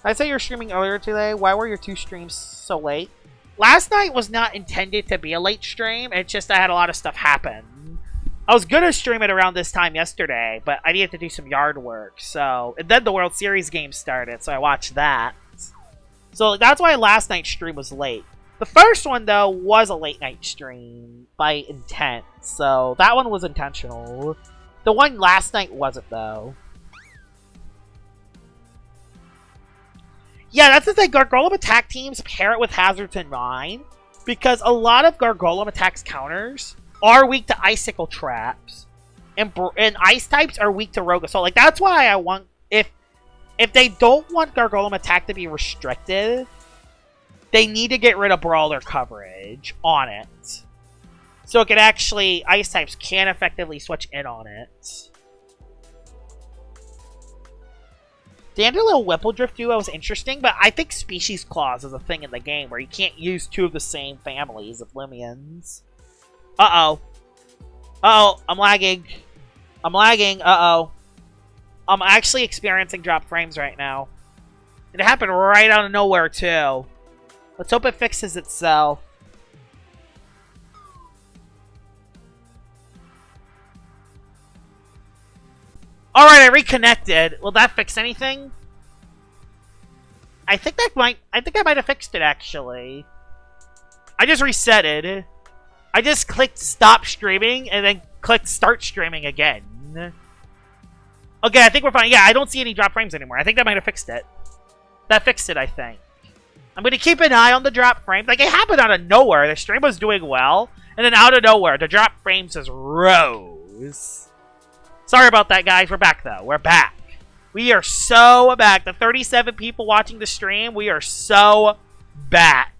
A: I say you were streaming earlier today. Why were your 2 streams so late? Last night was not intended to be a late stream. It's just I had a lot of stuff happen. I was going to stream it around this time yesterday, but I needed to do some yard work. So, and then the World Series game started, so I watched that. So that's why last night's stream was late. The first one, though, was a late night stream by intent. So that one was intentional. The one last night wasn't, though. Yeah, that's the thing. Gargolem attack teams pair it with hazards in mind, because a lot of Gargolem attacks counters are weak to Icicle Traps, and Ice types are weak to Rogue Assault. Like, that's why I want... If they don't want Gargolem attack to be restricted, they need to get rid of Brawler coverage on it. So it can actually... Ice types can effectively switch in on it. Dandelion Whippledrift duo is interesting, but I think Species Clause is a thing in the game where you can't use 2 of the same families of Loomians. Uh-oh. Uh-oh, I'm lagging. I'm lagging, uh-oh. I'm actually experiencing drop frames right now. And it happened right out of nowhere, too. Let's hope it fixes itself. Alright, I reconnected. Will that fix anything? I think I might have fixed it, actually. I just reset it. I just clicked stop streaming and then clicked start streaming again. Okay, I think we're fine. Yeah, I don't see any drop frames anymore. I think that might have fixed it. That fixed it, I think. I'm going to keep an eye on the drop frames. Like, it happened out of nowhere. The stream was doing well. And then out of nowhere, the drop frames just rose. Sorry about that, guys. We're back, though. We're back. We are so back. The 37 people watching the stream, we are so back.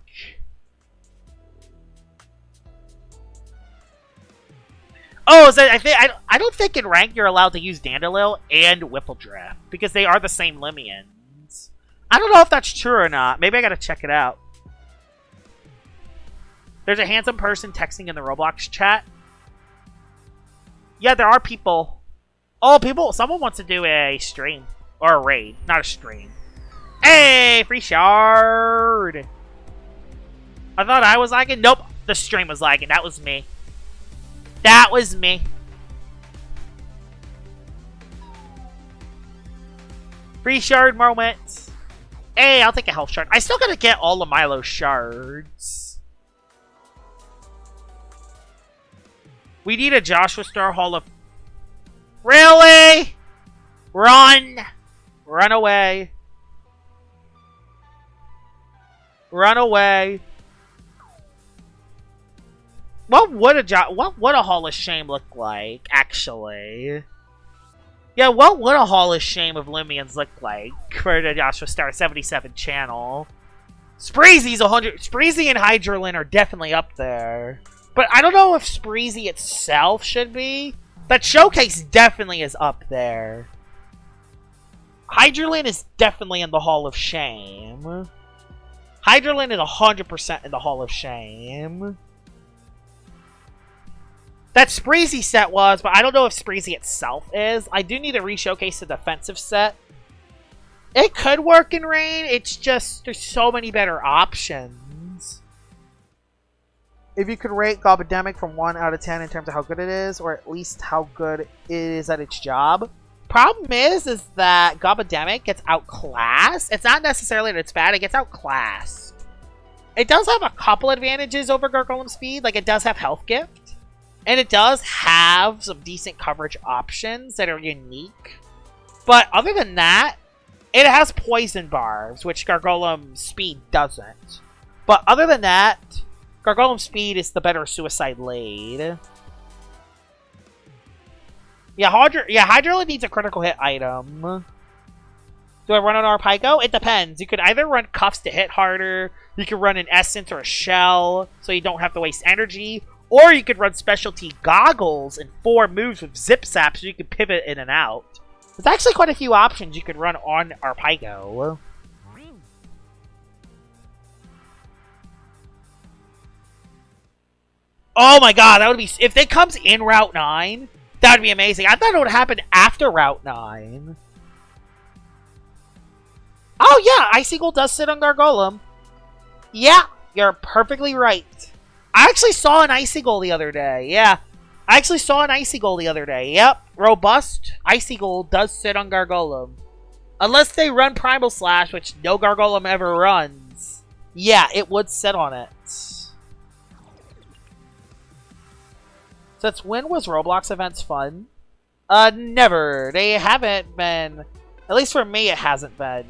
A: Oh, so I don't think in rank you're allowed to use Dandelion and Whippledrift because they are the same Loomians. I don't know if that's true or not. Maybe I gotta check it out. There's a handsome person texting in the Roblox chat. Yeah, there are people. Oh, someone wants to do a stream. Or a raid, not a stream. Hey, free shard. I thought I was lagging. Nope, the stream was lagging. That was me. That was me. Free shard moment. Hey, I'll take a health shard. I still gotta get all of Milo's shards. We need a Joshua Star Hall of... Really? Run! Run away. Run away. What would a Hall of Shame look like, actually? Yeah, what would a Hall of Shame of Loomians look like for the Joshua Star 77 channel? Spreezy's 100. Spreezy and Hydralin are definitely up there. But I don't know if Spreezy itself should be. That showcase definitely is up there. Hydralin is definitely in the Hall of Shame. Hydralin is 100% in the Hall of Shame. That Spreezy set was, but I don't know if Spreezy itself is. I do need to re-showcase the defensive set. It could work in rain. It's just, there's so many better options. If you could rate Gobademic from 1 out of 10 in terms of how good it is, or at least how good it is at its job. Problem is that Gobademic gets outclassed. It's not necessarily that it's bad, it gets outclassed. It does have a couple advantages over Gargolem Speed, like it does have Health Gift. And it does have some decent coverage options that are unique. But other than that, it has Poison Barbs, which Gargolem Speed doesn't. But other than that, Gargolem Speed is the better Suicide Blade. Yeah, Hydralin needs a critical hit item. Do I run an Arpygo? It depends. You could either run Cuffs to hit harder, you could run an Essence or a Shell, so you don't have to waste energy, or you could run Specialty Goggles and 4 moves with Zip Zap so you can pivot in and out. There's actually quite a few options you could run on Arpygo. Oh my god, that would be... If it comes in Route 9, that would be amazing. I thought it would happen after Route 9. Oh yeah, Icicle does sit on Gargolem. Yeah, you're perfectly right. I actually saw an Icicle the other day. Yeah, I actually saw an Icicle the other day. Yep, robust Icicle does sit on Gargolem. Unless they run Primal Slash, which no Gargolem ever runs. Yeah, it would sit on it. Since when was Roblox events fun? Never. They haven't been. At least for me, it hasn't been.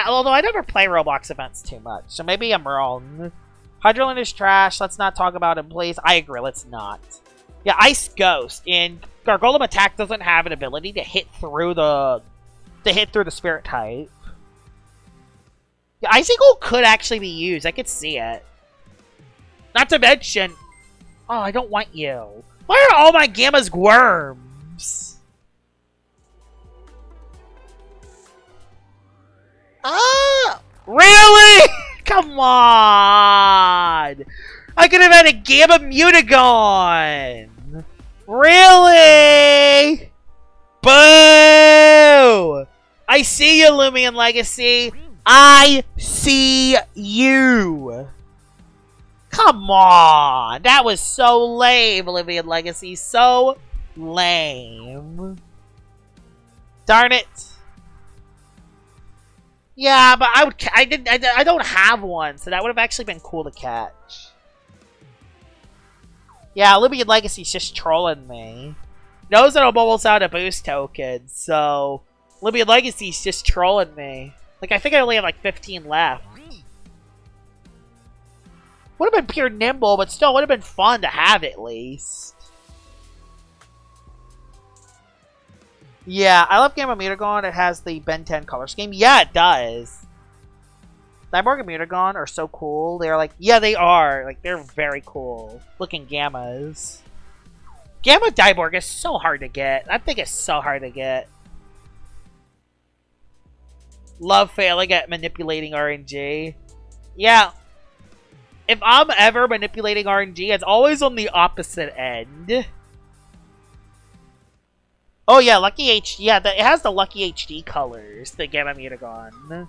A: Although I never play Roblox events too much, so maybe I'm wrong. Hydralin is trash. Let's not talk about him, please. I agree. Let's not. Yeah, Ice Ghost and Gargolem Attack doesn't have an ability to hit through the Spirit type. Yeah, Icicle could actually be used. I could see it. Not to mention, oh, I don't want you. Why are all my Gammas worms? Ah! Really? Come on! I could have had a Gamma Mutagon! Really? Boo! I see you, Loomian Legacy! I see you! Come on! That was so lame, Loomian Legacy. So lame. Darn it. Yeah, but I don't have one, so that would have actually been cool to catch. Yeah, Loomian Legacy's just trolling me. Knows that I'm almost out of boost tokens, so Loomian Legacy's just trolling me. Like, I think I only have like 15 left. Would have been pure nimble, but still would have been fun to have at least. Yeah, I love Gamma Mutagon. It has the Ben 10 color scheme. Yeah, it does. Cyborg and Mutagon are so cool. They're like, yeah, they are. Like, they're very cool looking Gammas. Gamma Cyborg is so hard to get. I think it's so hard to get. Love failing at manipulating RNG. Yeah. If I'm ever manipulating RNG, it's always on the opposite end. Oh yeah, Lucky HD. Yeah, it has the Lucky HD colors, the Gamma Mutagon.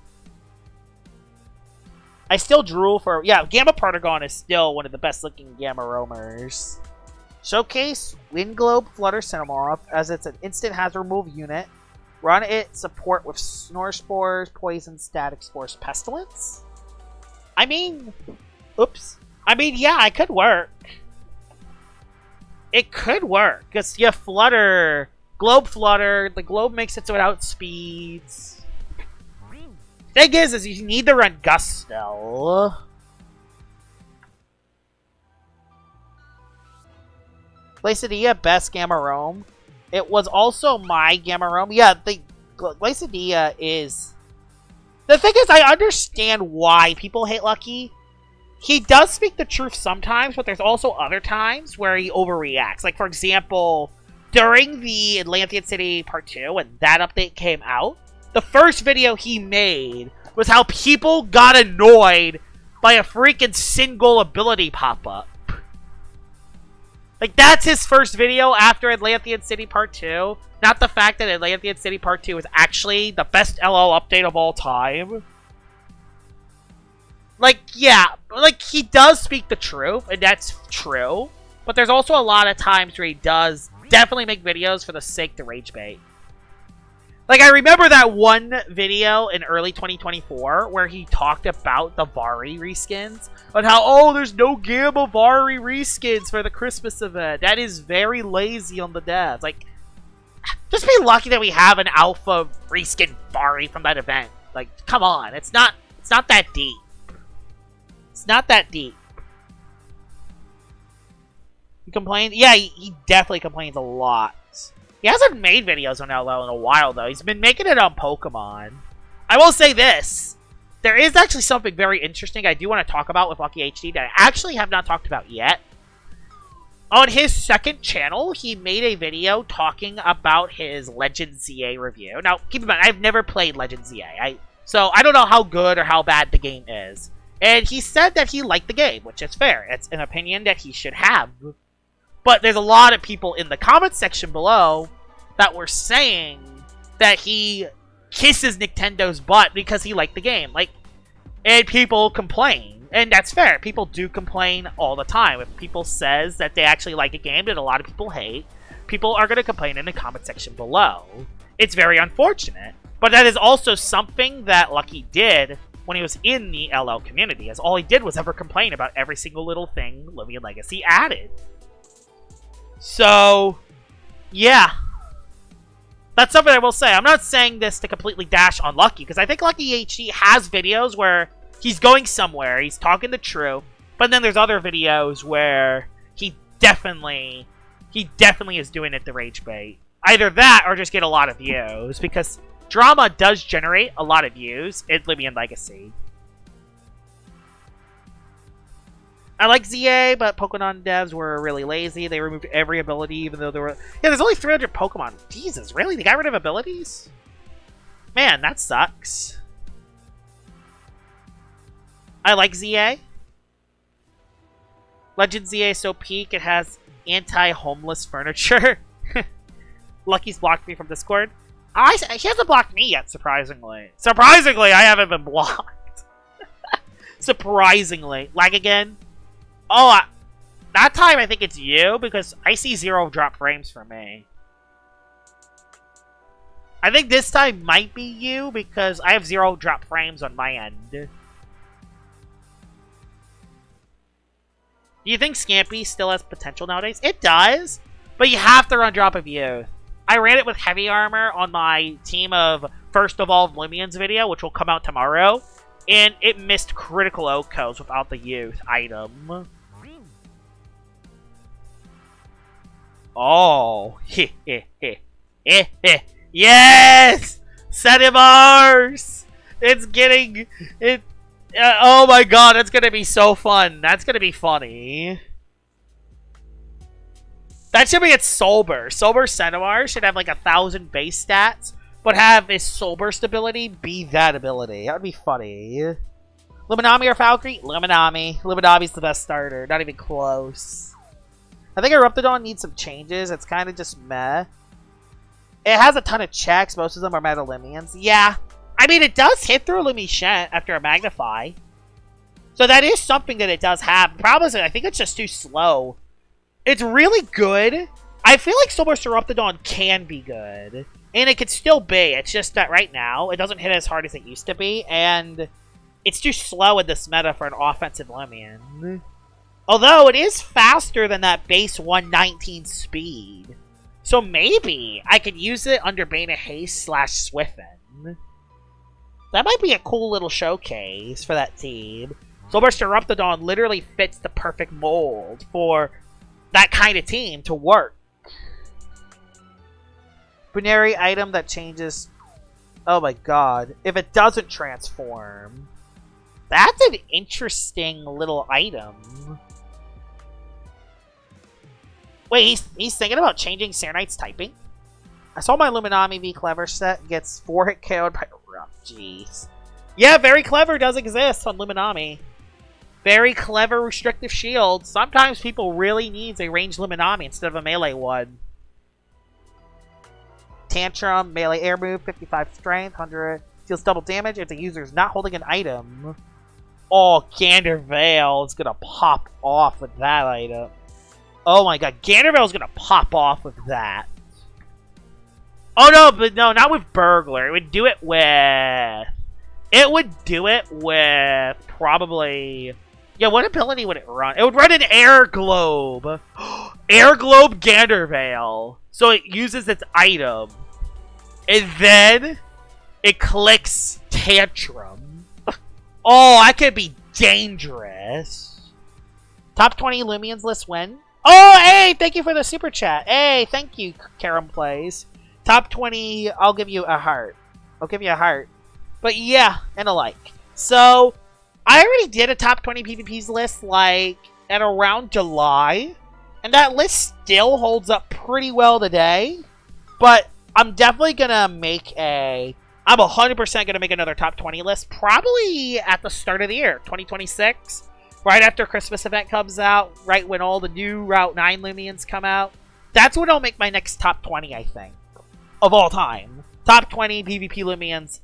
A: I still drool for... Yeah, Gamma Partagon is still one of the best looking Gamma Roamers. Showcase Wind Globe Flutter Cinemorph, as it's an instant hazard remove unit. Run it support with Snore Spores, Poison, Static Spores, Pestilence? I mean... Oops. I mean, yeah, it could work. It could work. Because you Flutter... Globe Flutter. The Globe makes it so it outspeeds. Thing is you need to run Gusto. Glacidia, best Gamma Roam. It was also my Gamma Roam. Yeah, the Glacidia is... The thing is, I understand why people hate Lucky. He does speak the truth sometimes, but there's also other times where he overreacts. Like, for example, during the Atlantean City Part 2, when that update came out, the first video he made was how people got annoyed by a freaking single ability pop-up. Like, that's his first video after Atlantean City Part 2. Not the fact that Atlantean City Part 2 is actually the best LL update of all time. Like, yeah, like, he does speak the truth, and that's true. But there's also a lot of times where he does definitely make videos for the sake to rage bait. Like, I remember that one video in early 2024 where he talked about the Vari reskins. On how, oh, there's no Gamma Vari reskins for the Christmas event. That is very lazy on the devs. Like, just be lucky that we have an alpha reskin Vari from that event. Like, come on. It's not that deep. It's not that deep. He complains? Yeah, he definitely complains a lot. He hasn't made videos on LL in a while, though. He's been making it on Pokemon. I will say this. There is actually something very interesting I do want to talk about with Lucky HD that I actually have not talked about yet. On his second channel, he made a video talking about his Legend ZA review. Now, keep in mind, I've never played Legend ZA. So I don't know how good or how bad the game is. And he said that he liked the game, which is fair. It's an opinion that he should have. But there's a lot of people in the comment section below that were saying that he kisses Nintendo's butt because he liked the game. Like, and people complain. And that's fair. People do complain all the time. If people says that they actually like a game that a lot of people hate, people are going to complain in the comment section below. It's very unfortunate. But that is also something that Lucky did when he was in the LL community, as all he did was ever complain about every single little thing Loomian Legacy added. So, yeah. That's something I will say. I'm not saying this to completely dash on Lucky, because I think Lucky HD has videos where he's going somewhere, he's talking the truth, but then there's other videos where he definitely is doing it to rage bait. Either that, or just get a lot of views, because drama does generate a lot of views in Loomian Legacy. I like ZA, but Pokemon devs were really lazy. They removed every ability, even though there were... Yeah, there's only 300 Pokemon. Jesus, really? They got rid of abilities? Man, that sucks. I like ZA. Legend ZA is so peak, it has anti-homeless furniture. Lucky's blocked me from Discord. He hasn't blocked me yet, surprisingly. Surprisingly, I haven't been blocked. Surprisingly. Lag again? Oh, that time I think it's you, because I see 0 drop frames for me. I think this time might be you, because I have 0 drop frames on my end. Do you think Scampy still has potential nowadays? It does, but you have to run Drop of Youth. I ran it with heavy armor on my team of First Evolved Loomians video, which will come out tomorrow, and it missed critical OHKOs without the Youth item. Oh, yes! Senimars! It's getting it. Oh my god, that's gonna be so fun. That's gonna be funny. That should be its Soul Burst. Soul Burst Senimar should have like 1,000 base stats, but have its Soul Burst ability be that ability. That would be funny. Luminami or Valkyrie? Luminami. Luminami's the best starter. Not even close. I think Eruptodon needs some changes. It's kind of just meh. It has a ton of checks. Most of them are Meta Loomians. Yeah. I mean, it does hit through a Lumishent after a Magnify. So that is something that it does have. The problem is that I think it's just too slow. It's really good. I feel like Soul Burst Eruptodon can be good. And it could still be. It's just that right now, it doesn't hit as hard as it used to be. And it's too slow in this meta for an offensive Loomian. Although, it is faster than that base 119 speed. So maybe I could use it under Bane of Haste / Swiffen. That might be a cool little showcase for that team. Soul Burst Eruptodon literally fits the perfect mold for that kind of team to work. Binary item that changes... Oh my god. If it doesn't transform... That's an interesting little item. Wait, he's thinking about changing Serenite's typing? I saw my Luminami V Clever set gets 4-hit KO'd by... Oh, jeez. Yeah, Very Clever does exist on Luminami. Very Clever restrictive shield. Sometimes people really need a ranged Luminami instead of a melee one. Tantrum, melee air move, 55 strength, 100... Deals double damage if the user is not holding an item. Oh, Gandervale is gonna pop off with that item. Oh my god, Gandervale is gonna pop off with that. Oh no, but no, not with Burglar. It would do it with... It would do it with probably... Yeah, what ability would it run? It would run an Air Globe. Air Globe Gandervale. So it uses its item. And then it clicks Tantrum. Oh, that could be dangerous. Top 20 Loomians list win. Oh, hey, thank you for the super chat. Hey, thank you, Karam Plays. Top 20, I'll give you a heart. I'll give you a heart. But yeah, and a like. So, I already did a top 20 PvPs list, like, at around July. And that list still holds up pretty well today. But I'm definitely gonna make a... I'm 100% gonna make another top 20 list, probably at the start of the year, 2026. Right after Christmas event comes out, right when all the new Route 9 Loomians come out. That's when I'll make my next top 20, I think. Of all time. Top 20 PvP Loomians.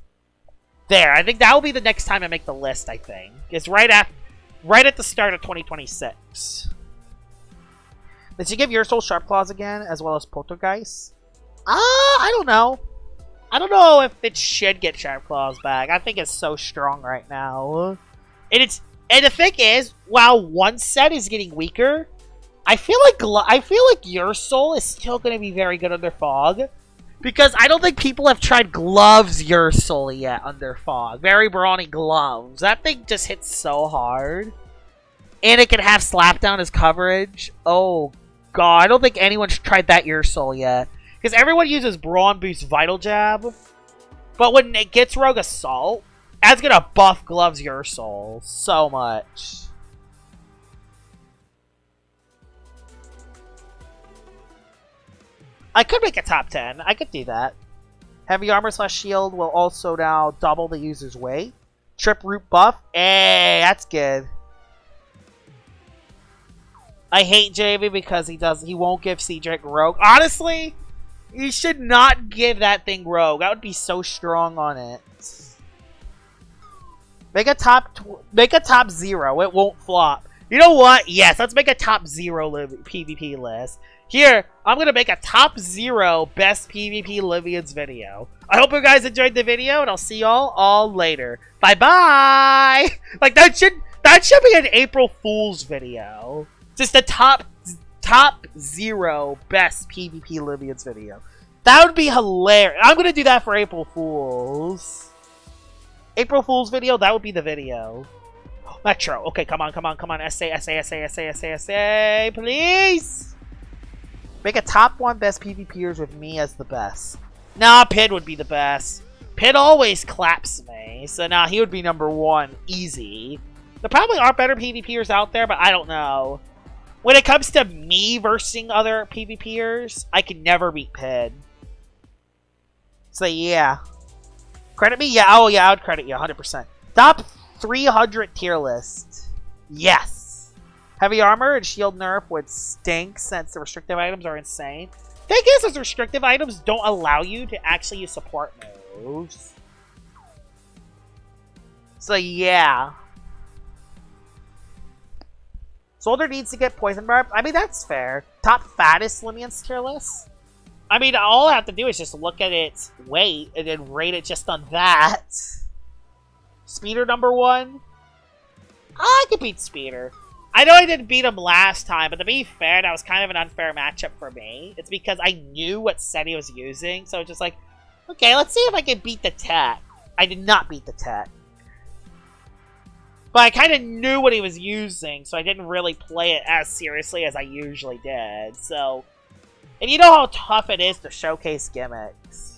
A: There. I think that will be the next time I make the list, I think. It's right at the start of 2026. Did you give your soul Sharp Claws again, as well as Poltergeist? I don't know. I don't know if it should get Sharp Claws back. I think it's so strong right now. And the thing is, while one set is getting weaker, I feel like your soul is still going to be very good under Fog. Because I don't think people have tried Gloves Your Soul yet under Fog. Very brawny Gloves. That thing just hits so hard. And it can have Slapdown as coverage. Oh, God. I don't think anyone's tried that Your Soul yet. Because everyone uses Brawn Boost Vital Jab. But when it gets Rogue Assault, that's going to buff Gloves Your Soul so much. I could make a top 10. I could do that. Heavy armor / shield will also now double the user's weight. Trip root buff. Hey, that's good. I hate JV because he won't give Cedric Rogue. Honestly, he should not give that thing Rogue. That would be so strong on it. Make a top 0. It won't flop. You know what? Yes, let's make a top 0 PvP list. Here, I'm going to make a top 0 best PvP Loomians video. I hope you guys enjoyed the video, and I'll see y'all all later. Bye-bye! Like, that should be an April Fool's video. Just the top 0 best PvP Loomians video. That would be hilarious. I'm gonna do that for April Fools. April Fool's video, that would be the video. Metro. Okay, come on. SA, please! Make a top 1 best PvPers with me as the best. Nah, Pid would be the best. Pid always claps me, so nah, he would be number 1. Easy. There probably are better PvPers out there, but I don't know. When it comes to me versus other PvPers, I can never beat Pid. So yeah. Credit me? Yeah, oh yeah, I would credit you 100%. Top 300 tier list. Yes. Heavy armor and shield nerf would stink since the restrictive items are insane. Thing is, those restrictive items don't allow you to actually use support moves. So yeah. Soldier needs to get poison barb. I mean, that's fair. Top fattest Loomian's tier list. I mean, all I have to do is just look at its weight and then rate it just on that. Speeder number 1. I could beat Speeder. I know I didn't beat him last time, but to be fair, that was kind of an unfair matchup for me. It's because I knew what set he was using, so it's just like, okay, let's see if I can beat the tech. I did not beat the tech. But I kind of knew what he was using, so I didn't really play it as seriously as I usually did. So, and you know how tough it is to showcase gimmicks.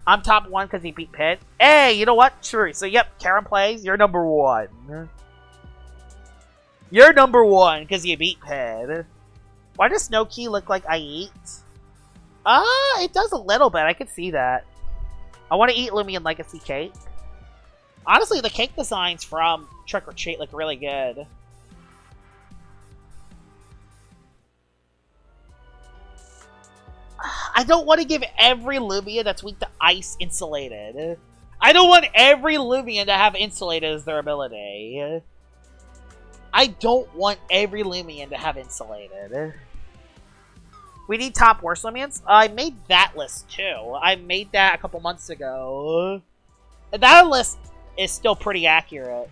A: I'm top 1 because he beat Pit. Hey, you know what? True. So, yep, Karen plays. You're number 1. You're number 1 because you beat Pit. Why does Snow Key look like I eat? It does a little bit. I can see that. I want to eat Loomian Legacy cake. Honestly, the cake designs from Trick or Treat look really good. I don't want to give every Loomian that's weak to ice insulated. I don't want every Loomian to have insulated as their ability. I don't want every Loomian to have insulated. We need top worst Loomians. I made that list too. I made that a couple months ago. That list is still pretty accurate.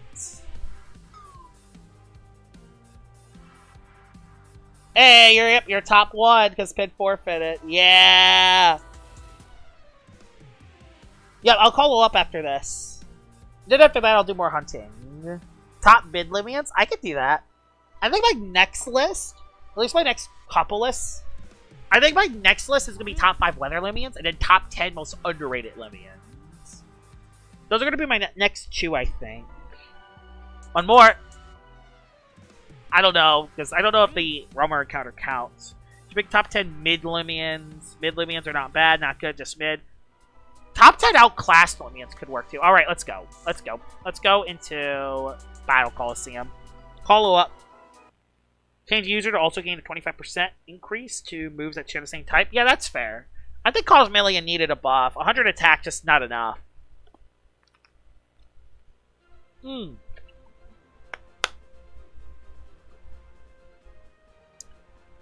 A: Hey, you're top 1 because Pid forfeited. Yeah. Yeah, I'll call up after this. Then after that, I'll do more hunting. Top mid Loomians? I could do that. I think my next list, at least my next couple lists, I think my next list is going to be top 5 weather Loomians and then top 10 most underrated Loomians. Those are going to be my next 2, I think. One more. I don't know, because I don't know if the Roamer encounter counts. Should pick top 10 mid Loomians. Mid Loomians are not bad, not good, just mid. Top 10 outclassed Loomians could work too. Alright, let's go. Let's go. Let's go into Battle Coliseum. Follow up. Change user to also gain a 25% increase to moves that share the same type. Yeah, that's fair. I think Cosmillion needed a buff. 100 attack, just not enough.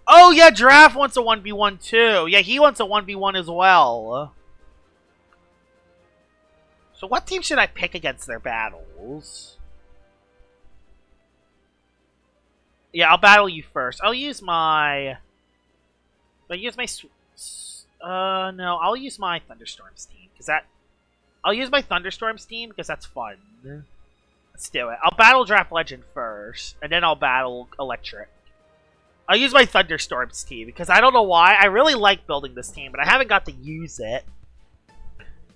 A: Oh, yeah, Giraffe wants a 1v1 too. Yeah, he wants a 1v1 as well. So what team should I pick against their battles? Yeah, I'll battle you first. I'll use my... no, I'll use my Thunderstorms team. I'll use my Thunderstorms team because that's fun. Let's do it. I'll battle Draft Legend first, and then I'll battle Electric. I'll use my Thunderstorms team, because I don't know why. I really like building this team, but I haven't got to use it.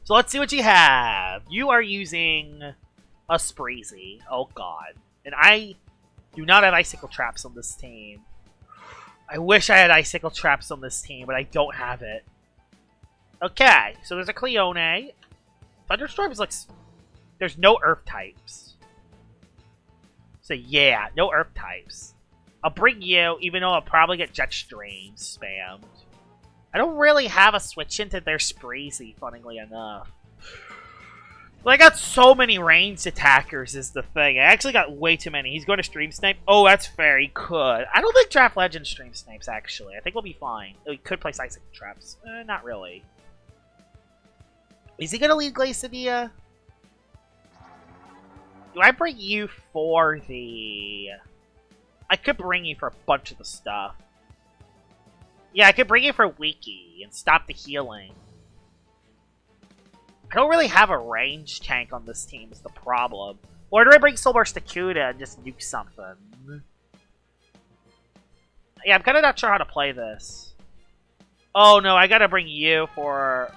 A: So let's see what you have. You are using a Spreezy. Oh, God. And I do not have Icicle Traps on this team. I wish I had Icicle Traps on this team, but I don't have it. Okay, so there's a Cleone. Thunderstorms looks... There's no Earth types. So yeah, no Earth types. I'll bring you, even though I'll probably get Jetstream spammed. I don't really have a switch into their Spreezy, funnily enough. But I got so many ranged attackers is the thing. I actually got way too many. He's going to Stream Snipe. Oh, that's fair. He could. I don't think Draft Legend Stream Snipes, actually. I think we'll be fine. He could place Icicle Traps. Not really. Is he going to lead Glacidia? Do I bring you for the... I could bring you for a bunch of the stuff. Yeah, I could bring you for Wiki and stop the healing. I don't really have a range tank on this team is the problem. Or do I bring Soulburst Akuda and just nuke something? Yeah, I'm kind of not sure how to play this. Oh no, I gotta bring you for...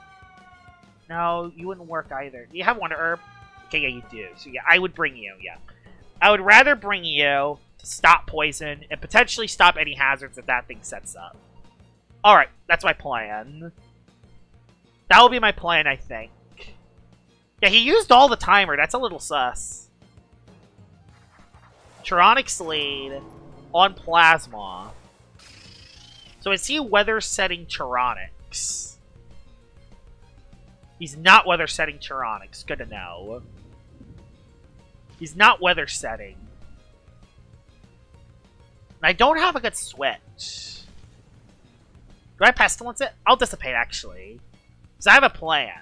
A: No, you wouldn't work either. Do you have Wonder Herb? Okay, yeah, you do. So yeah, I would bring you, yeah. I would rather bring you to stop poison and potentially stop any hazards that thing sets up. Alright, that's my plan. That will be my plan, I think. Yeah, he used all the timer. That's a little sus. Tyrannic's lead on Plasma. So is he weather setting Tyranics? He's not weather setting Tyranics. Good to know. He's not weather setting. And I don't have a good switch. Do I Pestilence it? I'll Dissipate, actually. Because I have a plan.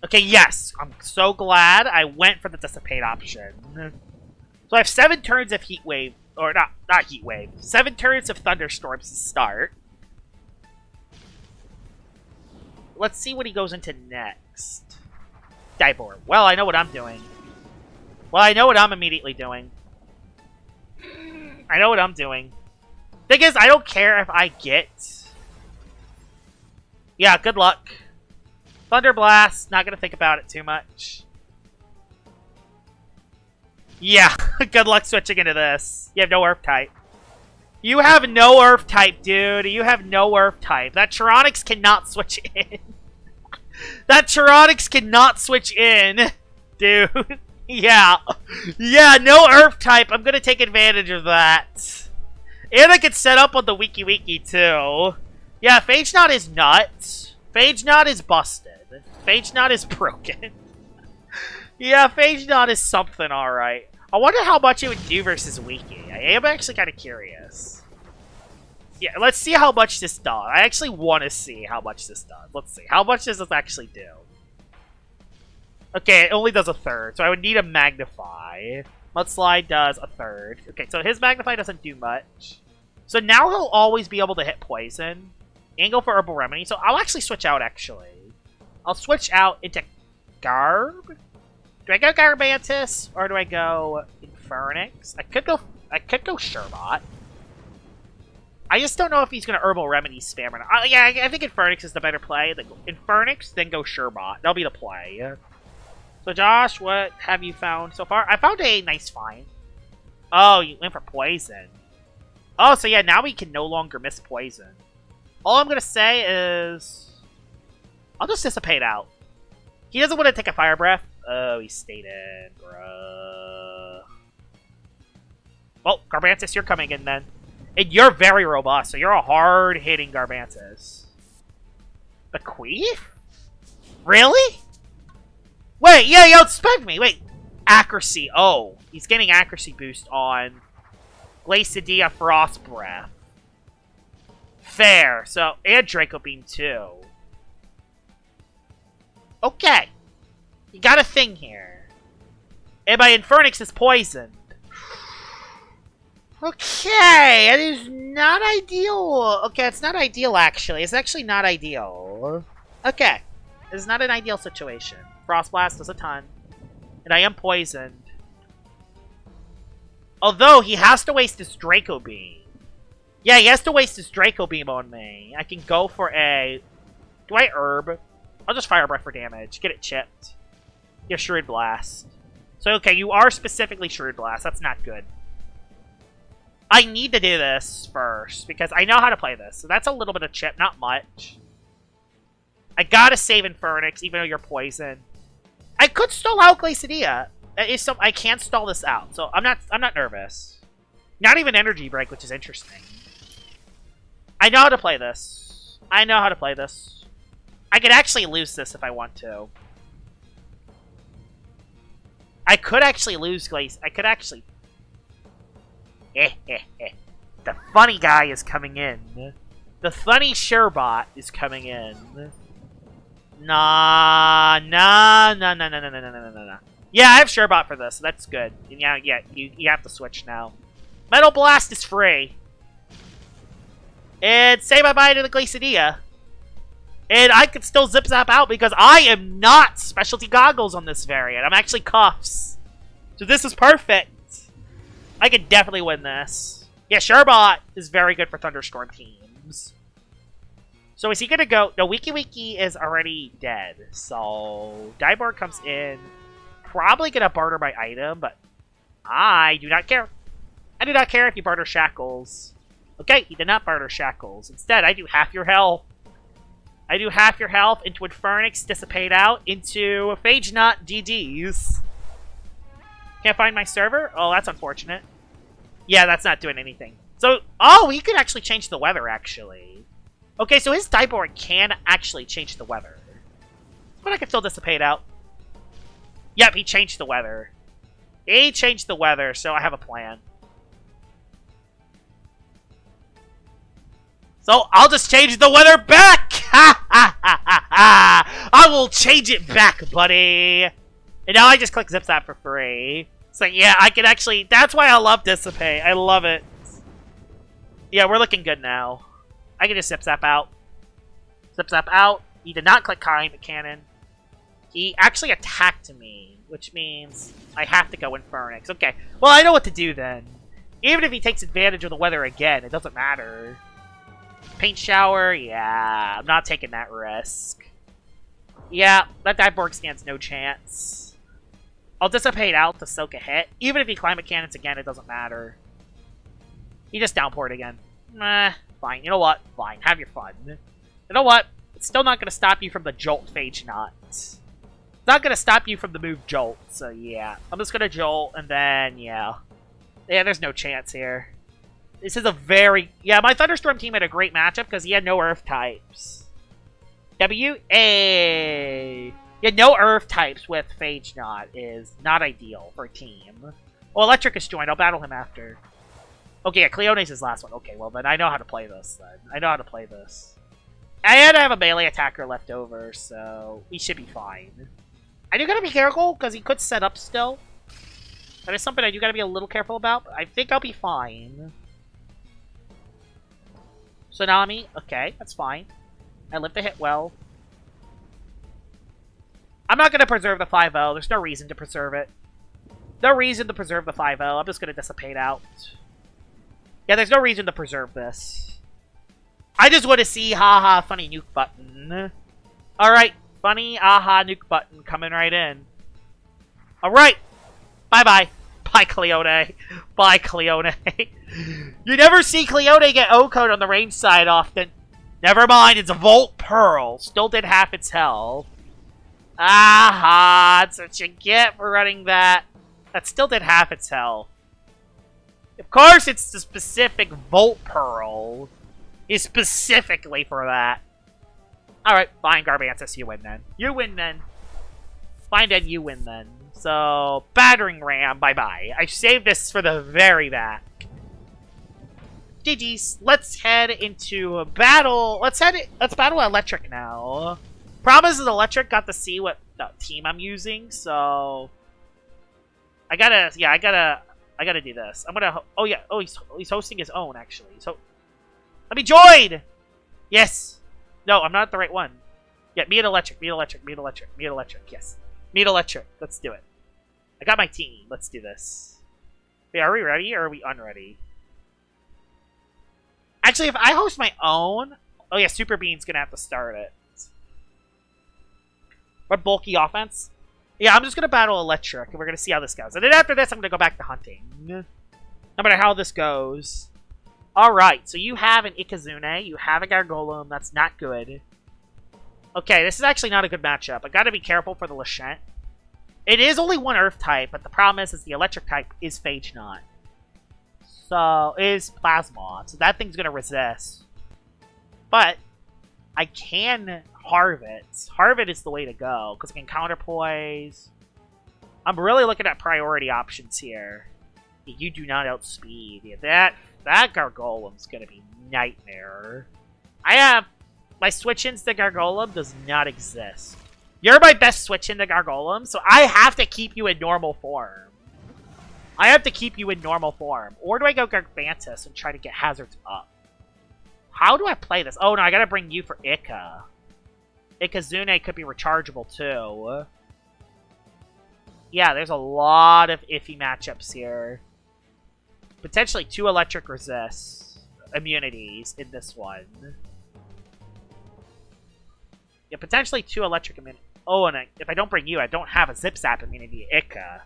A: Okay, yes. I'm so glad I went for the Dissipate option. So I have 7 turns of Heat Wave. Or not Heat Wave. 7 turns of Thunderstorms to start. Let's see what he goes into next. Divor. Well, I know what I'm doing. Well, I know what I'm immediately doing. I know what I'm doing. Thing is, I don't care if I get... Yeah, good luck. Thunder Blast. Not gonna think about it too much. Yeah, good luck switching into this. You have no Earth type. You have no Earth type, dude. You have no Earth type. That Tyranics cannot switch in. That Tyranics cannot switch in. Dude. Yeah. Yeah, no Earth type. I'm gonna take advantage of that. And I can set up on the Wiki Wiki, too. Yeah, Phage Knot is nuts. Phage Knot is busted. Phage Knot is broken. Yeah, Phage Knot is something alright. I wonder how much it would do versus Wiki. I am actually kind of curious. Yeah, let's see how much this does. I actually want to see how much this does. Let's see. How much does this actually do? Okay, it only does a third, so I would need a Magnify. Mudslide does a third. Okay, so his Magnify doesn't do much. So now he'll always be able to hit Poison. And go for Herbal Remedy. So I'll actually switch out, actually. I'll switch out into Garb. Do I go Garbantis? Or do I go Infernix? I could go Sherbot. I just don't know if he's going to Herbal Remedy spam or not. Yeah, I think Infernix is the better play. Then go Infernix, then go Sherbot. That'll be the play. So Josh, what have you found so far? I found a nice find. Oh, you went for Poison. Oh, so yeah, now we can no longer miss Poison. All I'm going to say is... I'll just Dissipate out. He doesn't want to take a Fire Breath. Oh, he stayed in, bruh. Well, Garbantis, you're coming in then. And you're very robust, so you're a hard-hitting Garbantis. Bequeath? Really? Wait, yeah, you outspent me. Wait, accuracy. Oh, he's getting accuracy boost on Glacidia Frost Breath. Fair. So, and Draco Beam too. Okay. You got a thing here. And my Infernix is poisoned. Okay, it is not ideal. Okay, it's not ideal, actually. It's actually not ideal. Okay. It's not an ideal situation. Frost Blast does a ton. And I am poisoned. Although, he has to waste his Draco Beam. Yeah, he has to waste his Draco Beam on me. I can go for a... Do I Herb? I'll just Fire Breath for damage. Get it chipped. You have Shrewd Blast. So, okay, you are specifically Shrewd Blast. That's not good. I need to do this first, because I know how to play this. So that's a little bit of chip, not much. I gotta save Infernix, even though you're poisoned. I could stall out Glacidia. I can't stall this out, so I'm not nervous. Not even Energy Break, which is interesting. I know how to play this. I know how to play this. I could actually lose this if I want to. I could actually lose Glace. I could actually... The funny guy is coming in. The funny Sherbot is coming in. Nah. Yeah, I have Sherbot for this, so that's good. Yeah, you have to switch now. Metal Blast is free. And say bye-bye to the Glacidia. And I can still zip-zap out because I am not specialty goggles on this variant. I'm actually cuffs. So this is perfect. I could definitely win this. Yeah, Sherbot is very good for Thunderstorm teams. So is he going to go... No, Wiki Wiki is already dead. So Dybor comes in. Probably going to barter my item, but I do not care. I do not care if you barter Shackles. Okay, he did not barter Shackles. Instead, I do half your health. I do half your health into Infernix, Dissipate out, into Phage Knot DDs. Can't find my server? Oh, that's unfortunate. Yeah, that's not doing anything. So, oh, he could actually change the weather, actually. Okay, so his Dybor can actually change the weather. But I can still Dissipate out. Yep, he changed the weather. He changed the weather, so I have a plan. So, I'll just change the weather back! Ha ha ha ha ha! I will change it back, buddy! And now I just click Zip Zap for free. So, yeah, I can actually... That's why I love Dissipate. I love it. Yeah, we're looking good now. I can just Zip Zap out. Zip Zap out. He did not click Kind Cannon. He actually attacked me, which means I have to go Infernix. Okay, well, I know what to do then. Even if he takes advantage of the weather again, it doesn't matter. Paint Shower, yeah, I'm not taking that risk. Yeah, that Dybor stands no chance. I'll Dissipate out to soak a hit. Even if he Climate Cannons again, it doesn't matter. He just Downpour it again. Meh, fine. You know what? Fine. Have your fun. You know what? It's still not going to stop you from the Jolt Phage Knot. It's not going to stop you from the move Jolt, so yeah. I'm just going to Jolt, and then, yeah. Yeah, there's no chance here. This is a very... Yeah, my Thunderstorm team had a great matchup because he had no Earth types. W-A... Yeah, no Earth types with Phage Knot is not ideal for a team. Well, Electric is joined. I'll battle him after. Okay, yeah, Cleone's his last one. Okay, well, then I know how to play this, then. I know how to play this. And I have a melee attacker left over, so we should be fine. I do gotta be careful, because he could set up still. That is something I do gotta be a little careful about, but I think I'll be fine. Tsunami, okay, that's fine. I live to hit well. I'm not gonna preserve the 5-0. There's no reason to preserve it. No reason to preserve the 5-0. I'm just gonna Dissipate out. Yeah, there's no reason to preserve this. I just want to see haha funny nuke button. Alright, funny aha nuke button coming right in. Alright. Bye-bye. Bye, Cleone. Bye, Cleone. You never see Cleone get O-code on the range side often. Never mind, it's a Volt Pearl. Still did half its health. Aha, that's what you get for running that. That still did half its health. Of course, it's the specific Volt Pearl. Is specifically for that. Alright, fine, Garbantus, you win then. You win then. Fine then, you win then. So, Battering Ram, bye-bye. I saved this for the very back. GG's. Let's head into a battle. Let's battle Electric now. Problem is Electric got to see what team I'm using, so... I gotta do this. I'm gonna... Oh, yeah. Oh, he's hosting his own, actually. So, let me join! Yes. No, I'm not the right one. Yeah, Meet Electric, Meet Electric, Meet Electric, Meet Electric. Yes. Meet Electric. Let's do it. I got my team. Let's do this. Wait, are we ready or are we unready? Actually, if I host my own... Oh, yeah, Super Bean's gonna have to start it. What bulky offense? Yeah, I'm just gonna battle Electric, and we're gonna see how this goes. And then after this, I'm gonna go back to hunting. No matter how this goes. Alright, so you have an Ikazune, you have a Gargolem, that's not good. Okay, this is actually not a good matchup. I gotta be careful for the Lashent. It is only one Earth type, but the problem is the Electric type is Phage Knot. So, is Plasma, so that thing's gonna resist. But, I can Harvest. Harvest is the way to go, because I can counterpoise. I'm really looking at priority options here. You do not outspeed. Yeah, that Gargolem's gonna be nightmare. My switch-ins to Gargolem does not exist. You're my best switch-in to Gargolem, so I have to keep you in normal form. I have to keep you in normal form. Or do I go Gargantus and try to get hazards up? How do I play this? Oh no, I gotta bring you for Ika. Ikazune could be rechargeable too. Yeah, there's a lot of iffy matchups here. Potentially 2 electric resists immunities in this one. Yeah, potentially 2 electric immunities. Oh, and if I don't bring you, I don't have a Zip Zap immunity Ika.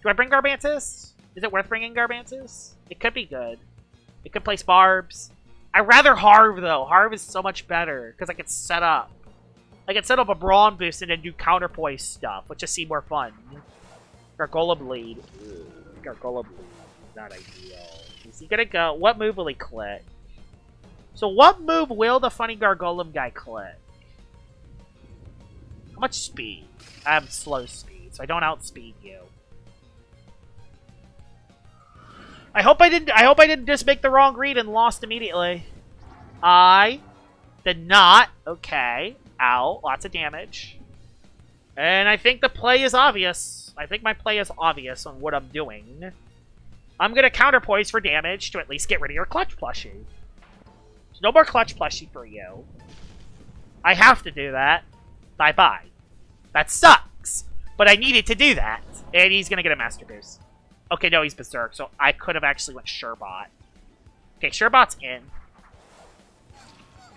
A: Do I bring Garbantus? Is it worth bringing Garbantus? It could be good. It could place Barbs. I'd rather Harv, though. Harv is so much better, because I can set up. I can set up a Brawn boost and then do counterpoise stuff, which just seems more fun. Gargola Bleed. Ugh, Gargola Bleed. Not ideal. Is he gonna go? What move will he click? So what move will the funny Gargolem guy click? How much speed? I have slow speed, so I don't outspeed you. I hope I didn't just make the wrong read and lost immediately. I did not. Okay. Ow. Lots of damage. And I think the play is obvious. I think my play is obvious on what I'm doing. I'm going to counterpoise for damage to at least get rid of your clutch plushie. There's no more clutch plushie for you. I have to do that. Bye-bye. That sucks. But I needed to do that. And he's going to get a Master Boost. Okay, no, he's Berserk, so I could have actually went Sherbot. Okay, Sherbot's in.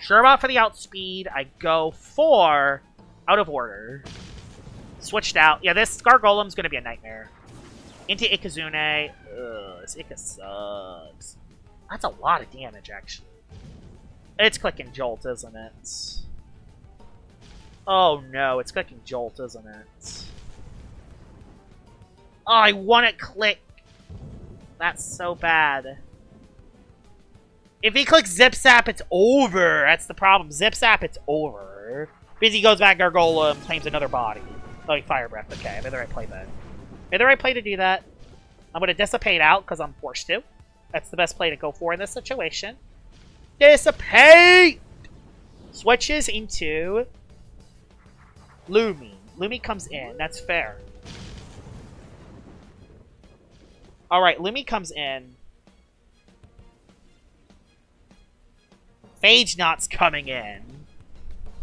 A: Sherbot for the outspeed. I go for Out of Order. Switched out. Yeah, this Gargolem's going to be a nightmare. Into Ikazune. Ugh, this Ika sucks. That's a lot of damage, actually. It's clicking Jolt, isn't it? Oh, no, it's clicking Jolt, isn't it? Oh, I want it click. That's so bad. If he clicks Zip Zap, it's over. That's the problem. Zip Zap, it's over. Busy goes back Gargola and claims another body. Like Fire Breath. Okay, I made the right play then. Made the right play to do that. I'm going to Dissipate out because I'm forced to. That's the best play to go for in this situation. Dissipate! Switches into Loomian. Loomian comes in. That's fair. Alright, Loomian comes in. Phage Knot's coming in.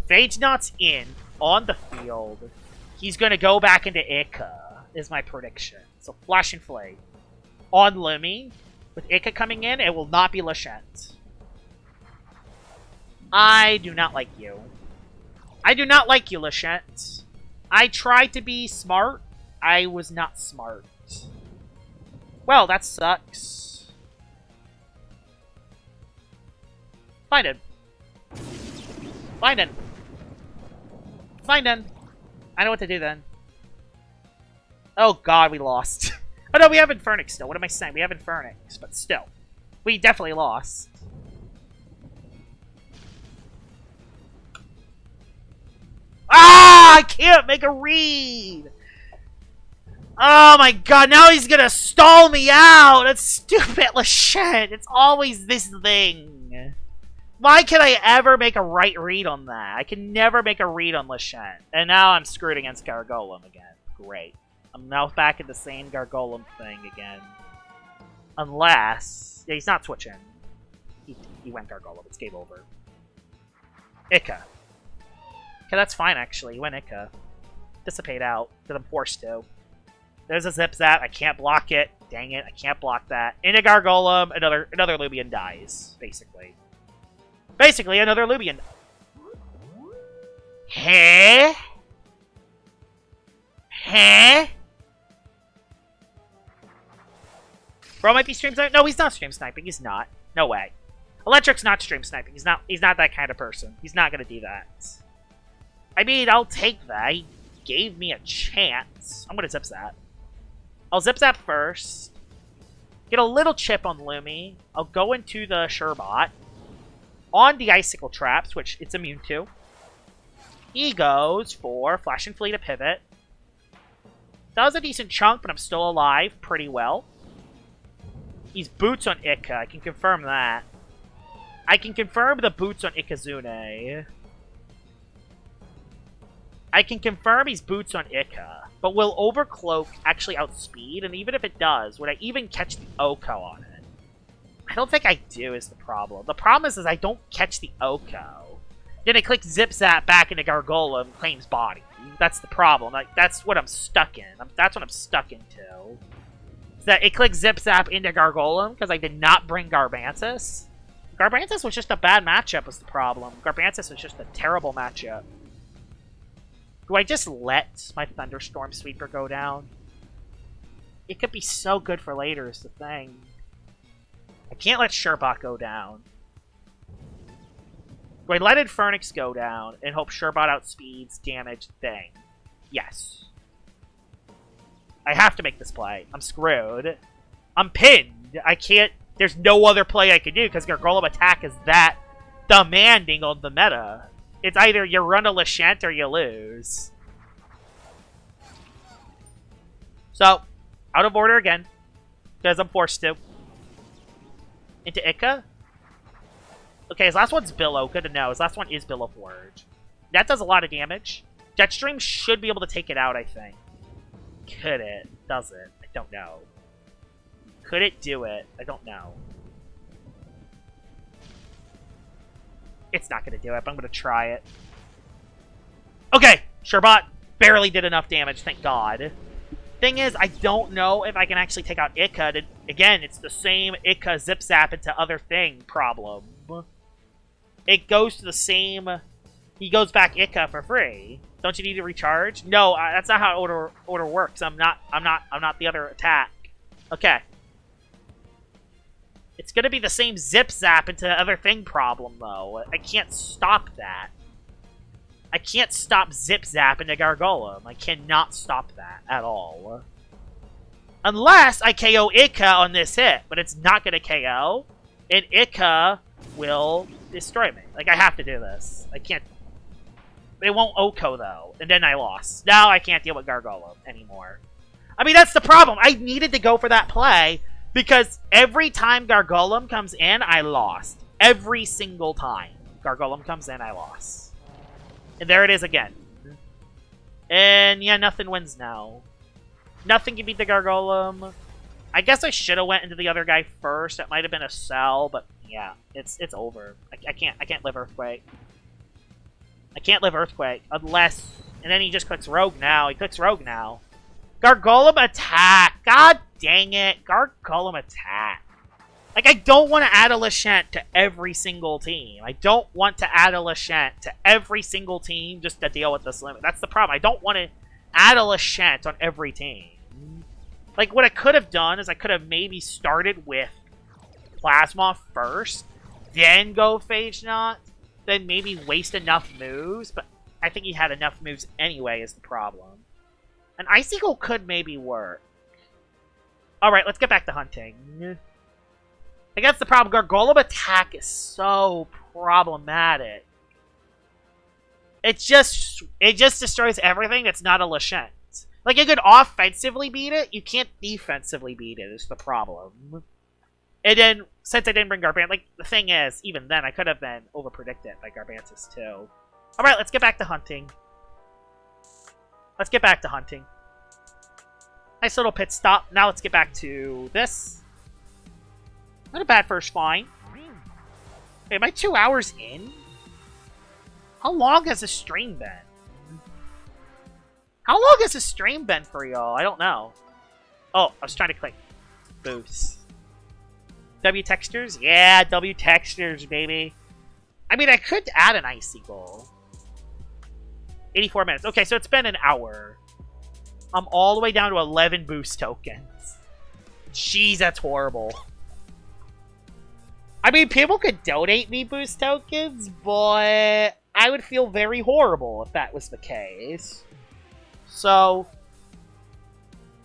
A: Phage Knot's in on the field. He's going to go back into Ika, is my prediction. So Flash and Flame on Loomian. With Ika coming in, it will not be Lachette. I do not like you. I do not like you, Lachette. I tried to be smart. I was not smart. Well, that sucks. Find him. Find him. Find him. I know what to do then. Oh god, we lost. Oh no, we have Infernix still. What am I saying? We have Infernix, but still. We definitely lost. Ah! I can't make a read! Oh my god, now he's gonna stall me out! That's stupid, Lachette! It's always this thing. Why can I ever make a right read on that? I can never make a read on Lachette. And now I'm screwed against Gargolem again. Great. I'm now back in the same Gargolem thing again. Unless... Yeah, he's not switching. He went Gargolem. It's game over. Ika. Okay, that's fine, actually. He went Ika. Dissipate out, because I'm forced to. There's a Zip Zap. I can't block it. Dang it, I can't block that. In a Gargolem, another Loomian dies, basically. Basically, another Loomian. Huh? Huh? Bro might be stream sniping. No, he's not stream sniping. He's not. No way. Electric's not stream sniping. He's not that kind of person. He's not gonna do that. I mean, I'll take that. He gave me a chance. I'm gonna Zip Zap. I'll Zip Zap first. Get a little chip on Loomian. I'll go into the Sherbot. On the Icicle Traps, which it's immune to. He goes for Flash and Flee to pivot. That was a decent chunk, but I'm still alive pretty well. He's boots on Ika. I can confirm that. I can confirm the boots on Ikazune. I can confirm he's boots on Ika, but will Overcloak actually outspeed? And even if it does, would I even catch the Oko on it? I don't think I do is the problem. The problem is I don't catch the Oko. Then it clicks Zip Zap back into Gargoyle and claims body. That's the problem. Like, that's what I'm stuck in. That's what I'm stuck into. That it clicks Zip Zap into Gargolem because I did not bring Garbantus. Garbantus was just a bad matchup was the problem. Garbantus was just a terrible matchup. Do I just let my Thunderstorm Sweeper go down? It could be so good for later is the thing. I can't let Sherbot go down. Do I let Infernix go down and hope Sherbot outspeeds damage thing? Yes. I have to make this play. I'm screwed. I'm pinned. I can't... There's no other play I can do because Gargolem attack is that demanding on the meta. It's either you run a Lashent or you lose. So, out of order again. Because I'm forced to. Into Ika. Okay, his last one's Billow. Good to know. His last one is Billow Forge. That does a lot of damage. Jetstream should be able to take it out, I think. Could it? Does it? I don't know. Could it do it? I don't know. It's not going to do it, but I'm going to try it. Okay! Sherbot barely did enough damage, thank God. Thing is, I don't know if I can actually take out Ika. Again, it's the same Ika Zip Zap into other thing problem. It goes to the same... He goes back Ika for free. Don't you need to recharge? No, that's not how order works. I'm not the other attack. Okay. It's gonna be the same Zip Zap into other thing problem, though. I can't stop that. I can't stop Zip Zap into Gargolem. I cannot stop that at all. Unless I KO Ika on this hit, but it's not gonna KO. And Ika will destroy me. Like, I have to do this. I can't... It won't Oko, though. And then I lost. Now I can't deal with Gargolem anymore. I mean, that's the problem. I needed to go for that play because every time Gargolem comes in, I lost. Every single time Gargolem comes in, I lost. And there it is again. And yeah, nothing wins now. Nothing can beat the Gargolem. I guess I should have went into the other guy first. That might have been a sell, but yeah, it's over. I can't live Earthquake. I can't live Earthquake unless... And then he just clicks Rogue now. He clicks Rogue now. Gargolem attack! God dang it. Gargolem attack. Like, I don't want to add a Lashent to every single team. I don't want to add a Lashent to every single team just to deal with this limit. That's the problem. I don't want to add a Lashent on every team. Like, what I could have done is I could have maybe started with Plasma first, then go Phage Knot, then maybe waste enough moves, but I think he had enough moves anyway is the problem. An Icicle could maybe work. Alright, let's get back to hunting. I guess the problem, Gargolem attack is so problematic. It just destroys everything that's not a Lashent. Like, you could offensively beat it, you can't defensively beat it is the problem. And then, since I didn't bring Garbantus, like, the thing is, even then, I could have been over-predicted by Garbantus, too. Alright, let's get back to hunting. Let's get back to hunting. Nice little pit stop. Now let's get back to this. Not a bad first find. Wait, am I 2 hours in? How long has the stream been? How long has the stream been for y'all? I don't know. Oh, I was trying to click boost. W textures? Yeah, W textures, baby. I mean, I could add an Icicle. 84 minutes. Okay, so it's been an hour. I'm all the way down to 11 boost tokens. Jeez, that's horrible. I mean, people could donate me boost tokens, but I would feel very horrible if that was the case. So,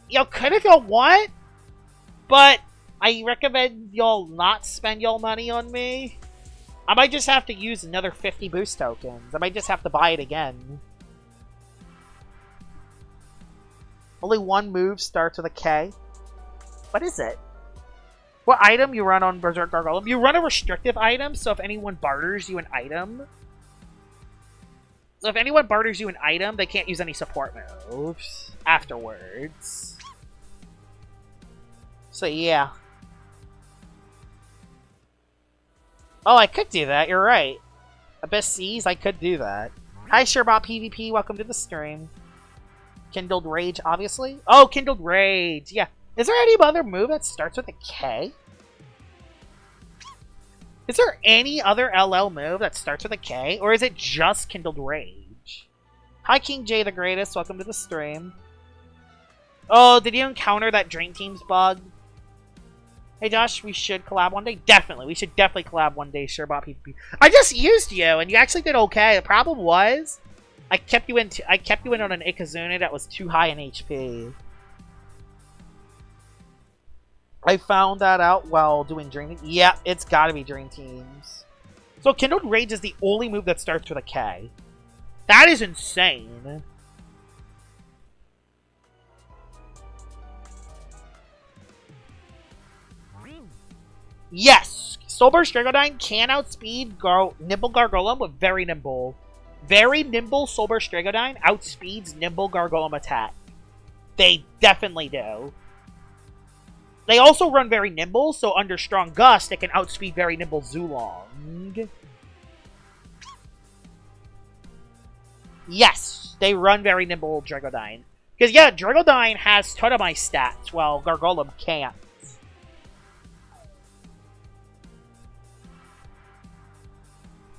A: y'all could if y'all want, but I recommend y'all not spend y'all money on me. I might just have to use another 50 boost tokens. I might just have to buy it again. Only one move starts with a K. What is it? What item you run on Berserk Gargolem? You run a restrictive item, so if anyone barters you an item, So if anyone barters you an item, they can't use any support moves afterwards. So yeah. Oh, I could do that. You're right. Abyss Seas, I could do that. Hi, Sherbot PvP. Welcome to the stream. Kindled Rage, obviously. Oh, Kindled Rage. Yeah. Is there any other move that starts with a K? Is there any other LL move that starts with a K? Or is it just Kindled Rage? Hi, King J the Greatest. Welcome to the stream. Oh, did you encounter that Dream Team's bug? Hey, Josh, we should collab one day? Definitely. We should definitely collab one day, Sherbot PvP. I just used you, and you actually did okay. The problem was, I kept you in on an Ikazuna that was too high in HP. I found that out while doing Dream Teams. Yeah, it's gotta be Dream Teams. So Kindled Rage is the only move that starts with a K. That is insane. Yes! Soulburst Dragodine can outspeed Nimble Gargolem with very nimble. Very nimble Soulburst Dragodine outspeeds Nimble Gargolem attack. They definitely do. They also run very nimble, so under Strong Gust, it can outspeed very nimble Zulong. Yes, they run very nimble Dragodine. Because, yeah, Dragodine has Totemize stats, while Gargolem can't.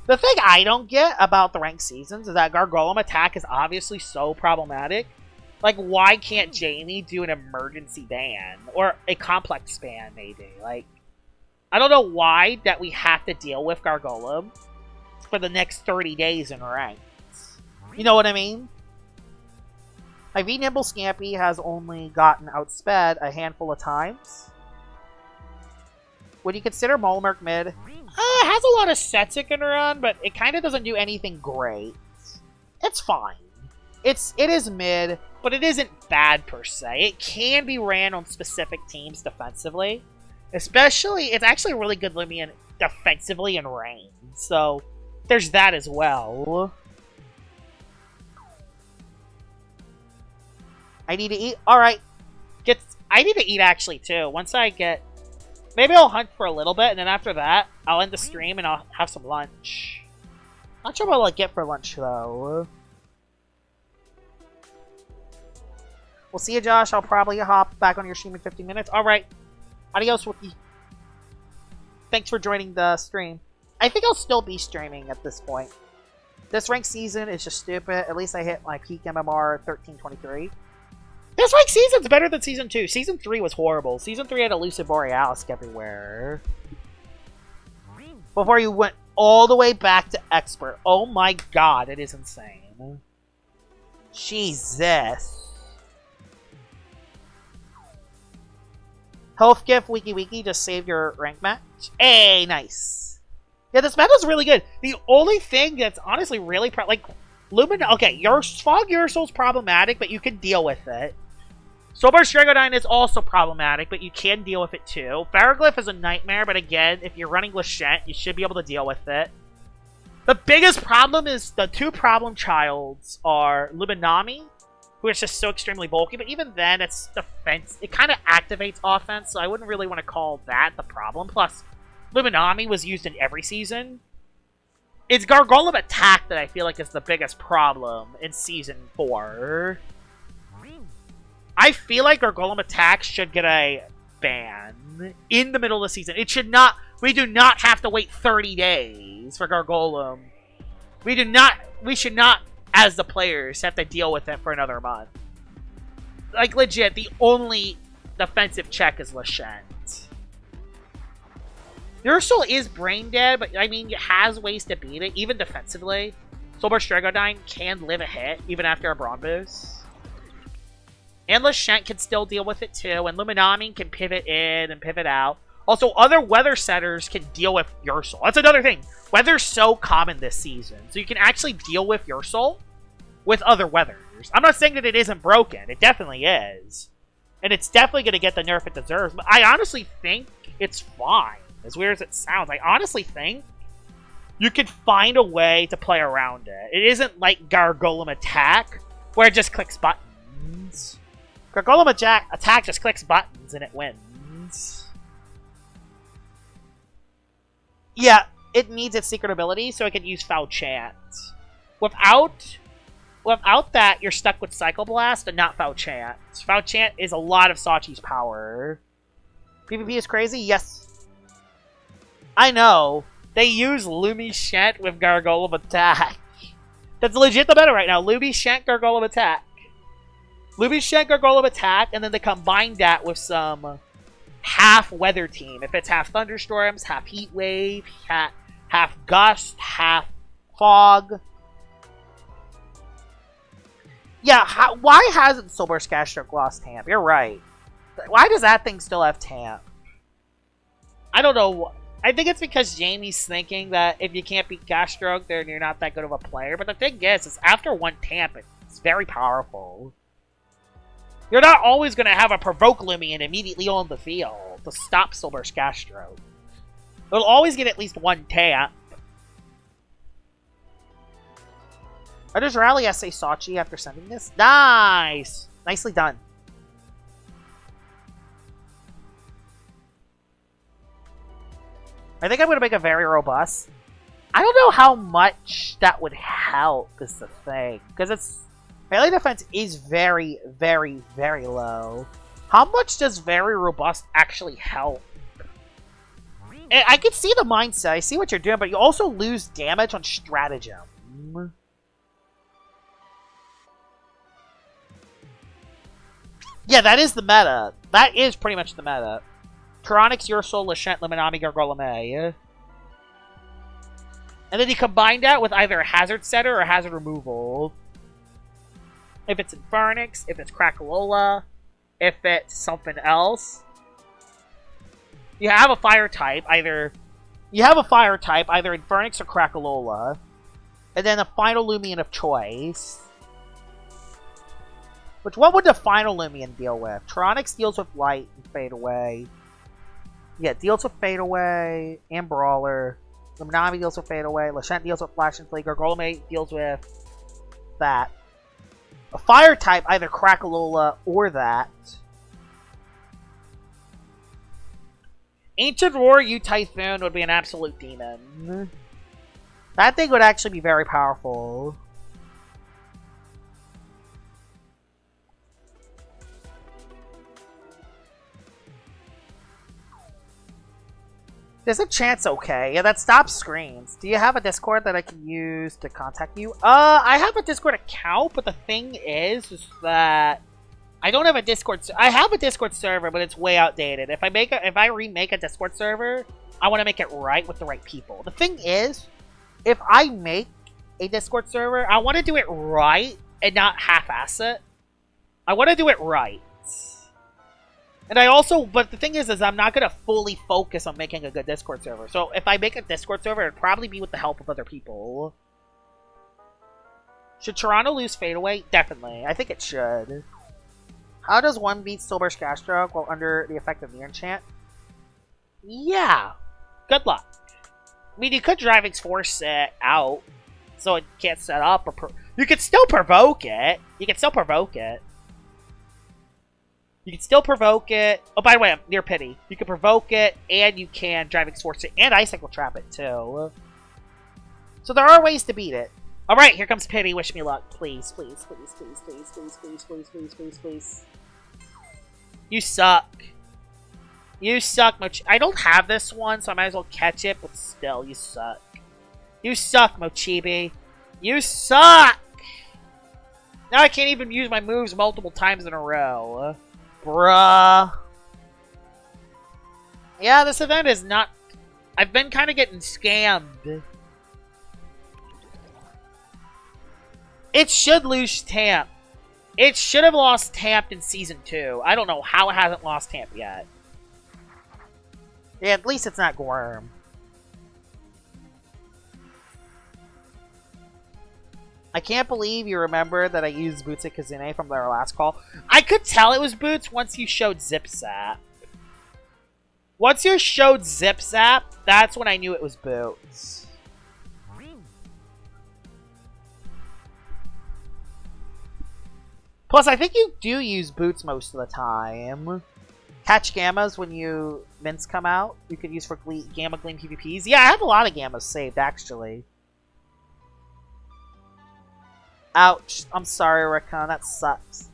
A: The thing I don't get about the ranked seasons is that Gargolem attack is obviously so problematic. Like, why can't Jamie do an emergency ban? Or a complex ban, maybe? Like, I don't know why that we have to deal with Gargolem for the next 30 days in ranked. You know what I mean? My V-Nimble Scampy has only gotten outsped a handful of times. Would you consider Molmerk mid? It has a lot of sets it can run, but it kind of doesn't do anything great. It's fine. It is mid, but it isn't bad per se. It can be ran on specific teams defensively. Especially, it's actually a really good Loomian defensively in range. So, there's that as well. I need to eat. Alright. I need to eat actually too. Once I get... Maybe I'll hunt for a little bit, and then after that, I'll end the stream and I'll have some lunch. Not sure what I'll get for lunch though. We'll see you, Josh. I'll probably hop back on your stream in 15 minutes. Alright. Adios, Wookie. Thanks for joining the stream. I think I'll still be streaming at this point. This ranked season is just stupid. At least I hit my peak MMR 1323. This ranked season's better than Season 2. Season 3 was horrible. Season 3 had Elusive Borealis everywhere. Before you went all the way back to Expert. Oh my god, it is insane. Jesus. Health gift, wiki, just save your rank match. Hey, nice. Yeah, this meta's really good. The only thing that's honestly really like Lumen. Okay, your Fog Ursol's problematic, but you can deal with it. Soulburst Dragodine is also problematic, but you can deal with it too. Ferroglyph is a nightmare, but again, if you're running Lashent, you should be able to deal with it. The biggest problem is the two problem childs are Luminami, who is just so extremely bulky, but even then, it's defense. It kind of activates offense, so I wouldn't really want to call that the problem. Plus, Luminami was used in every season. It's Gargolem attack that I feel like is the biggest problem in Season 4. I feel like Gargolem attacks should get a ban in the middle of the season. It should not... We do not have to wait 30 days for Gargolem. We should not, as the players, have to deal with it for another month. Like, legit, the only defensive check is Lashent. Ursul is brain dead, but, I mean, it has ways to beat it, even defensively. Soulburst Dragodine can live a hit, even after a Brawn boost. And Lashent can still deal with it, too, and Luminami can pivot in and pivot out. Also, other weather setters can deal with Ursul. That's another thing. Weather's so common this season, so you can actually deal with Ursul with other weathers. I'm not saying that it isn't broken. It definitely is. And it's definitely going to get the nerf it deserves, but I honestly think it's fine. As weird as it sounds, I honestly think you can find a way to play around it. It isn't like Gargolem Attack, where it just clicks buttons. Gargolem Attack just clicks buttons and it wins. Yeah, it needs its secret ability, so it can use Foul Chant. Without that, you're stuck with Psycho Blast and not Foul Chant. Foul Chant is a lot of Sachi's power. PvP is crazy? Yes. I know. They use Loomian with Gargolem Attack. That's legit the meta right now. Loomian Gargolem Attack. Loomian Gargolem Attack, and then they combine that with some half Weather Team. If it's half Thunderstorms, half Heat Wave, half Gust, half Fog. Yeah, why hasn't Soulburst Gastroke lost Tamp? You're right. Why does that thing still have Tamp? I don't know. I think it's because Jamie's thinking that if you can't beat Gastroke, then you're not that good of a player. But the thing is after one Tamp, it's very powerful. You're not always going to have a Provoke Loomian immediately on the field to stop Soulburst Gastroke. It'll always get at least one Tamp. I just rally SA Sachi after sending this. Nice! Nicely done. I think I'm going to make a very robust. I don't know how much that would help is the thing. Because its melee defense is very, very, very low. How much does very robust actually help? I can see the mindset. I see what you're doing, but you also lose damage on stratagem. Yeah, that is the meta. That is pretty much the meta. Tyranics, Ursul, Lashent, Liminami, Gargolem. And then you combine that with either a Hazard Setter or Hazard Removal. If it's Infernix, if it's Crackalola, if it's something else. You have a fire type, either Infernix or Crackalola. And then a final Loomian of choice. Which what would the final Loomian deal with? Tyranics deals with Light and Fade Away. Yeah, deals with Fade Away and Brawler. Liminami deals with Fade Away. Lashent deals with Flash and Flee. Gargolem deals with that. A fire type, either Crackalola or that. Ancient Roar U Typhoon would be an absolute demon. That thing would actually be very powerful. There's a chance okay. Yeah, that stops screens. Do you have a Discord that I can use to contact you? I have a Discord account, but the thing is that I don't have a Discord. I have a Discord server, but it's way outdated. If I remake a Discord server, I want to make it right with the right people. The thing is, if I make a Discord server, I want to do it right and not half-ass it. I want to do it right. And I also, but the thing is I'm not going to fully focus on making a good Discord server. So if I make a Discord server, it'd probably be with the help of other people. Should Toronto lose Fade Away? Definitely. I think it should. How does one beat Soulburst Gastroke while under the effect of the enchant? Yeah. Good luck. I mean, you could Driving's Force it out, so it can't set up. Or you could still provoke it. You can still provoke it. You can still provoke it. Oh, by the way, I'm near Pity. You can provoke it, and you can Driving Force it, and Icicle Trap it, too. So there are ways to beat it. Alright, here comes Pity. Wish me luck. Please, please, please, please, please, please, please, please, please, please, please. You suck. You suck, I don't have this one, so I might as well catch it, but still, you suck. You suck, Mochibi. You suck! Now I can't even use my moves multiple times in a row. Bruh. Yeah, this event is not... I've been kind of getting scammed. It should lose Tamp. It should have lost Tamp in Season 2. I don't know how it hasn't lost Tamp yet. Yeah, at least it's not Gorm. I can't believe you remember that I used Boots at Kazune from their last call. I could tell it was Boots once you showed Zip Zap. Once you showed Zip Zap, that's when I knew it was Boots. Plus, I think you do use boots most of the time. Catch gammas when mints come out. You could use for gamma gleam PvPs. Yeah, I have a lot of gammas saved, actually. Ouch. I'm sorry, Rakan. That sucks.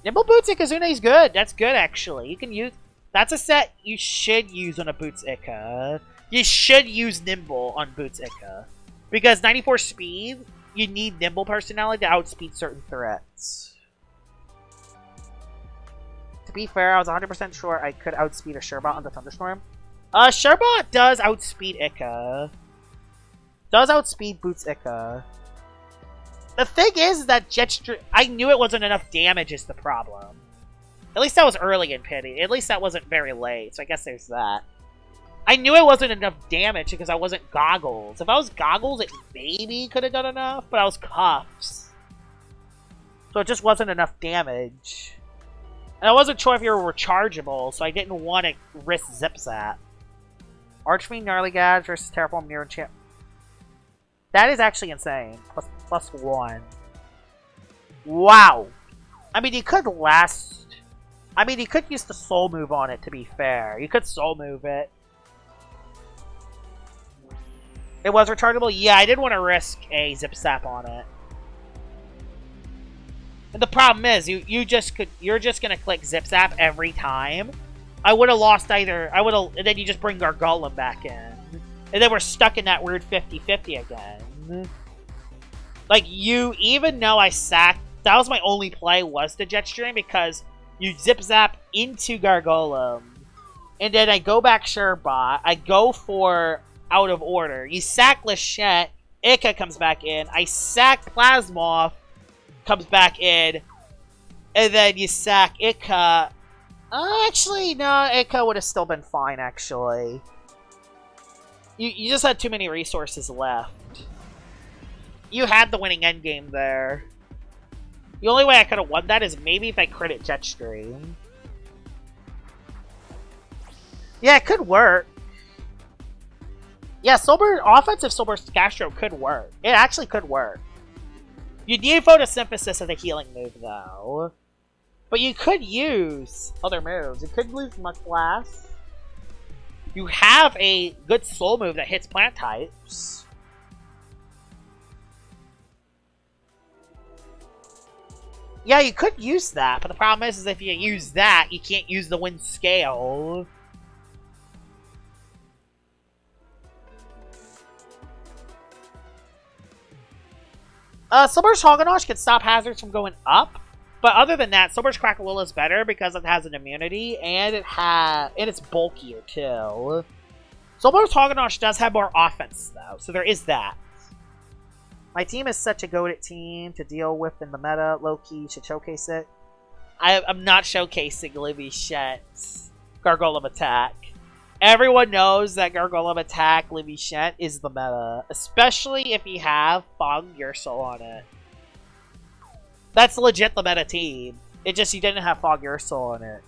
A: Nimble Boots Ikazune is good. That's good, actually. You can use... That's a set you should use on a Boots Ika. You should use Nimble on Boots Ika. Because 94 speed, you need Nimble personality to outspeed certain threats. To be fair, I was 100% sure I could outspeed a Sherbot on the Thunderstorm. Sherbot does outspeed Ika. Does outspeed Boots Ika. The thing is that Jetstream... I knew it wasn't enough damage is the problem. At least that was early in Pity. At least that wasn't very late, so I guess there's that. I knew it wasn't enough damage because I wasn't Goggles. If I was Goggles, it maybe could have done enough, but I was Cuffs. So it just wasn't enough damage. And I wasn't sure if you were rechargeable, so I didn't want to risk Zip Zap. Archfiend, Gnarly Gadge versus Terraform Near Enchant. That is actually insane. Plus 1. Wow. I mean, you could last... I mean, you could use the Soul Move on it, to be fair. You could Soul Move it. It was rechargeable? Yeah, I didn't want to risk a Zip Zap on it. And the problem is, you're just gonna click Zip Zap every time. I would have lost either... And then you just bring Gargolem back in. And then we're stuck in that weird 50-50 again. Like, even though I sacked... That was my only play, was the Jetstream, because you Zip Zap into Gargolem. And then I go back Sherbot. I go for Out of Order. You sack Lachette. Ika comes back in. I sack Plasmoth. Comes back in. And then you sack Ika. Actually, no. Ika would have still been fine, actually. You just had too many resources left. You had the winning endgame there. The only way I could have won that is maybe if I credit Jetstream. Yeah, it could work. Yeah, offensive Soulburst Castro could work. It actually could work. You need Photosynthesis as a healing move, though. But you could use other moves. You could use Muck Blast. You have a good soul move that hits plant types. Yeah, you could use that, but the problem is if you use that, you can't use the Wind Scale. Soulburst Hoggenosh can stop hazards from going up. But other than that, Soulburst Crackalilla is better because it has an immunity, and it's bulkier too. Soulburst Hoggenosh does have more offense though, so there is that. My team is such a goated team to deal with in the meta. Low-key, should showcase it. I'm not showcasing Libby Shet's Gargolem Attack. Everyone knows that Gargolem Attack Libby Shet is the meta, especially if you have Fog Ursul on it. That's legit the meta team. It just, you didn't have Fog Ursul on it.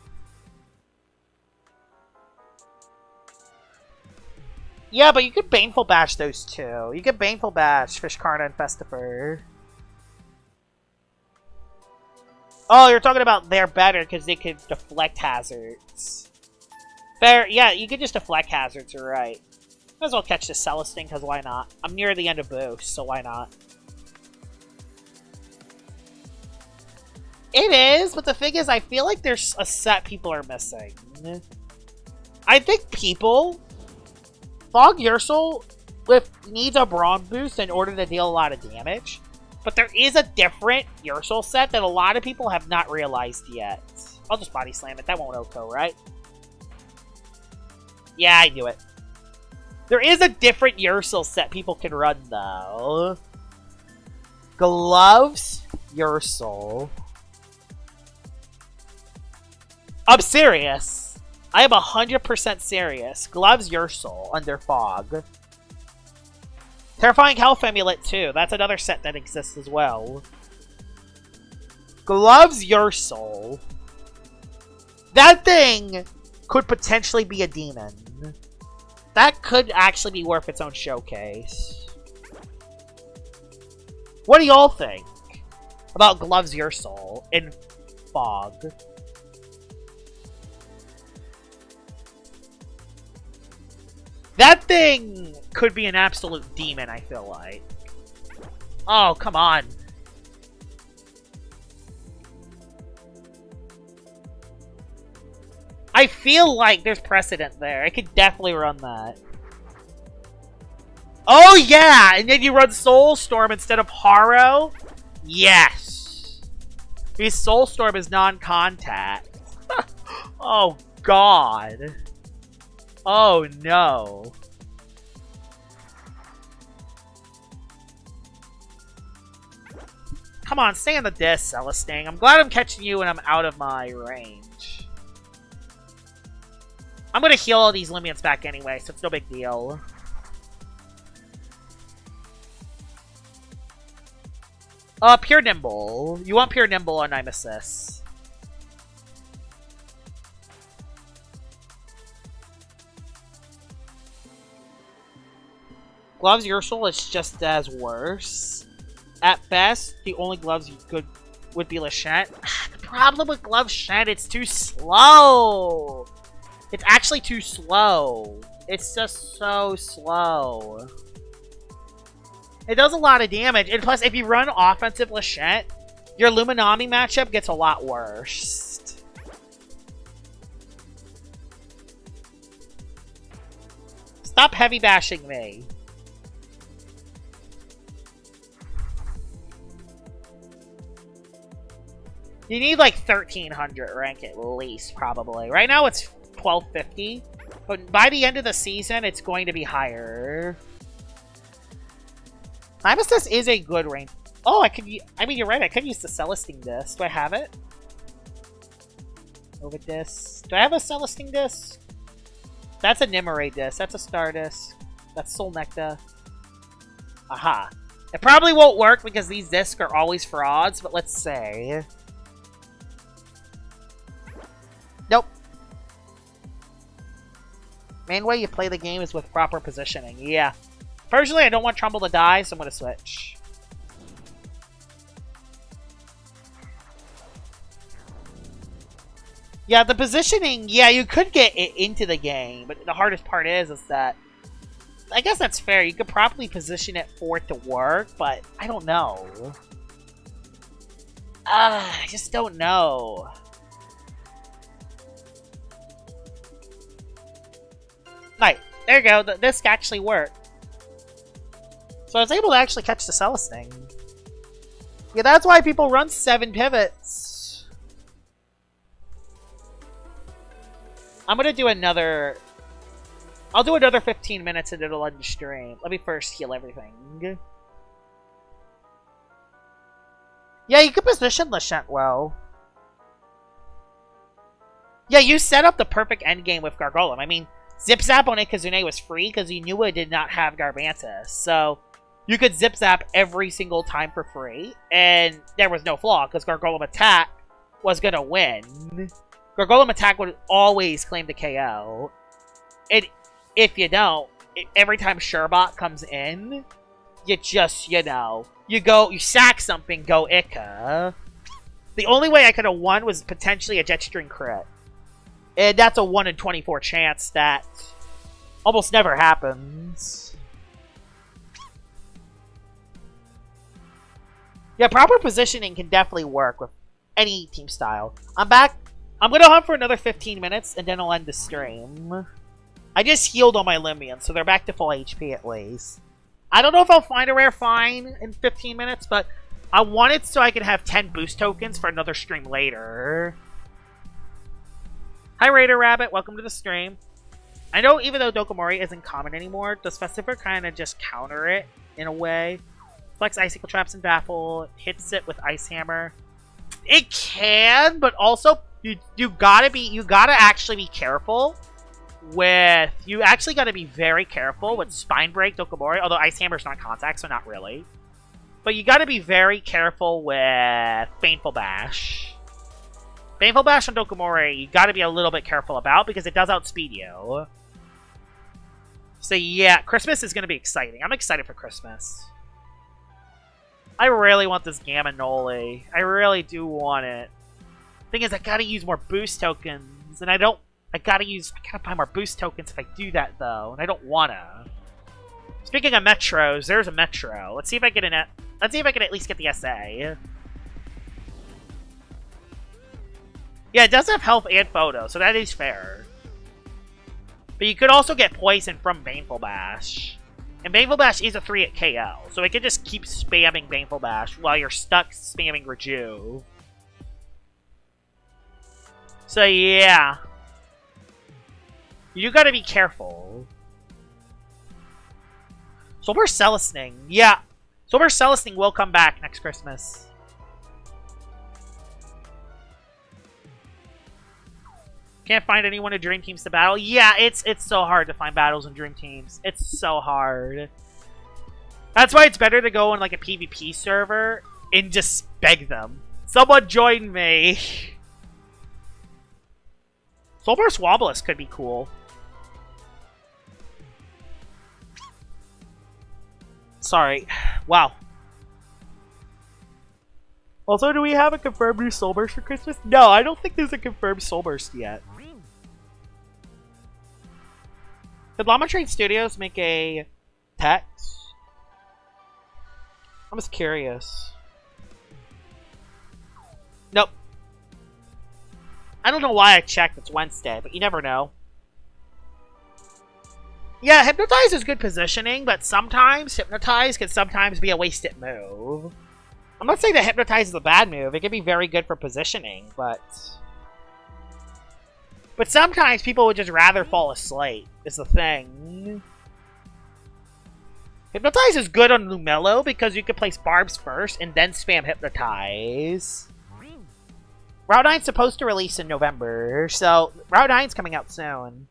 A: Yeah, but you could Baneful Bash those two. You could Baneful Bash Fishkarna and Festifer. Oh, you're talking about they're better because they could deflect hazards. Fair, yeah, you could just deflect hazards, you're right. Might as well catch the Celestine, because why not? I'm near the end of boost, so why not? It is, but the thing is, I feel like there's a set people are missing. I think people... Fog Ursul needs a Brawn boost in order to deal a lot of damage. But there is a different Ursul set that a lot of people have not realized yet. I'll just Body Slam it. That won't OHKO, right? Yeah, I knew it. There is a different Ursul set people can run, though. Gloves Ursul. I'm serious. I am 100% serious. Gloves Ursul under Fog. Terrifying Health Amulet too. That's another set that exists as well. Gloves Ursul. That thing could potentially be a demon. That could actually be worth its own showcase. What do y'all think about Gloves Your Soul in Fog? That thing could be an absolute demon, I feel like. Oh, come on. I feel like there's precedent there. I could definitely run that. Oh, yeah! And then you run Soulstorm instead of Haro? Yes! Because Soulstorm is non-contact. Oh, God. Oh, no. Come on, stay on the disc, Celestine. I'm glad I'm catching you when I'm out of my range. I'm gonna heal all these Loomians back anyway, so it's no big deal. Pure Nimble. You want Pure Nimble on Nemesis. Gloves Your Soul is just as worse. At best, the only gloves you could would be Lachette. The problem with Glove Shed, it's too slow. It's actually too slow. It's just so slow. It does a lot of damage, and plus, if you run offensive Lachette, your Luminami matchup gets a lot worse. Stop heavy bashing me. You need like 1300 rank at least, probably. Right now it's 1250, but by the end of the season, it's going to be higher. Nemesis is a good range. Oh, I mean, you're right. I could use the Celestine disc. Do I have it? Ovid disc. Do I have a Celestine disc? That's a Nimue disc. That's a Star disc. That's Soul Necta. Aha. It probably won't work because these discs are always frauds, but let's say. Nope. Main way you play the game is with proper positioning. Yeah. Personally, I don't want Trumbull to die, so I'm going to switch. Yeah, the positioning, yeah, you could get it into the game, but the hardest part is that... I guess that's fair. You could probably position it for it to work, but I don't know. I just don't know. Right, there you go. The disc actually worked. So I was able to actually catch the Celestine. Yeah, that's why people run 7 pivots. I'm gonna do another... I'll do another 15 minutes and it'll end the stream. Let me first heal everything. Yeah, you could position Lachette well. Yeah, you set up the perfect endgame with Gargolem. I mean, Zip Zap on Ikazune was free because you knew it did not have Garbantus. So, you could Zip Zap every single time for free. And there was no flaw because Gargolem Attack was going to win. Gargolem Attack would always claim the KO. And if you don't, every time Sherbot comes in, you just, you know, you sack something, go Ika. The only way I could have won was potentially a Jetstream crit. And that's a 1 in 24 chance that almost never happens. Yeah, proper positioning can definitely work with any team style. I'm back. I'm going to hunt for another 15 minutes, and then I'll end the stream. I just healed all my Loomians, so they're back to full HP at least. I don't know if I'll find a rare find in 15 minutes, but I want it so I can have 10 boost tokens for another stream later. Hi, Raider Rabbit. Welcome to the stream. I know even though Dokomori isn't common anymore, does Festifer kind of just counter it in a way? Flex Icicle Traps and Baffle, hits it with Ice Hammer. It can, but also you gotta actually be careful with, you actually gotta be very careful with Spine Break Dokomori, although Ice Hammer's not contact, so not really. But you gotta be very careful with Baneful Bash. Baneful Bash on Dokomori, you gotta be a little bit careful about because it does outspeed you. So yeah, Christmas is going to be exciting. I'm excited for Christmas. I really want this Gamma Noli. I really do want it. Thing is, I gotta use more boost tokens, and I gotta buy more boost tokens if I do that, though, and I don't wanna. Speaking of metros, there's a metro. Let's see if I can at least get the SA. Yeah, it does have health and photo, so that is fair. But you could also get poison from Baneful Bash. And Baneful Bash is a 3 at KO, so it can just keep spamming Baneful Bash while you're stuck spamming Rejuve. So yeah. You gotta be careful. Solar Celesting. Yeah. Solar Celesting will come back next Christmas. Can't find anyone in Dream Teams to battle. Yeah, it's so hard to find battles in Dream Teams. It's so hard. That's why it's better to go on like a PvP server and just beg them. Someone join me. Soulburst Wobulus could be cool. Sorry. Wow. Also, do we have a confirmed new Soulburst for Christmas? No, I don't think there's a confirmed Soulburst yet. Did Llama Train Studios make a text? I'm just curious. Nope. I don't know why I checked. It's Wednesday, but you never know. Yeah, Hypnotize is good positioning, but sometimes Hypnotize can sometimes be a wasted move. I'm not saying that Hypnotize is a bad move. It can be very good for positioning, but sometimes people would just rather fall asleep, is the thing. Hypnotize is good on Lumello because you can place Barbs first and then spam Hypnotize. Route 9's supposed to release in November, so Route 9's coming out soon.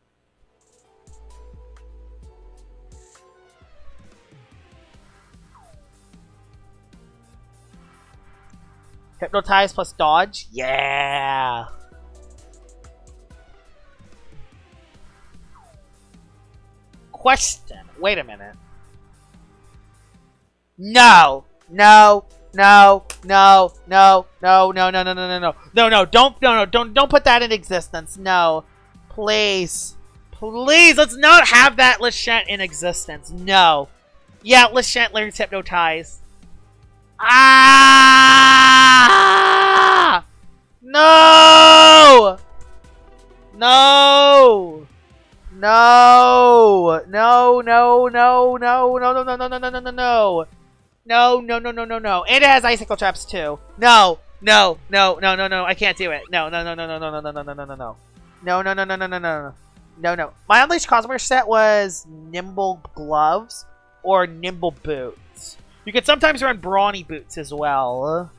A: Hypnotize plus dodge? Yeah! Question. Wait a minute. No! No! No! No! No! No! No! No! No! No! No! No! No! No! Don't put that in existence. No. Please. Please! Let's not have that Lachette in existence. No. Yeah, Lachette learns Hypnotize. Ah! No! No! No! No! No! No! No! No! No! No! No! No! No! No! No! No! No, no, no, no, no, no. And it has icicle traps too. No, no, no, no, no, no. I can't do it. No, no, no, no, no, no, no, no, no, no, no, no. No, no, no, no, no, no, no. No, no. My Unleashed Cosmere set was Nimble Gloves or Nimble Boots. You can sometimes run Brawny Boots as well.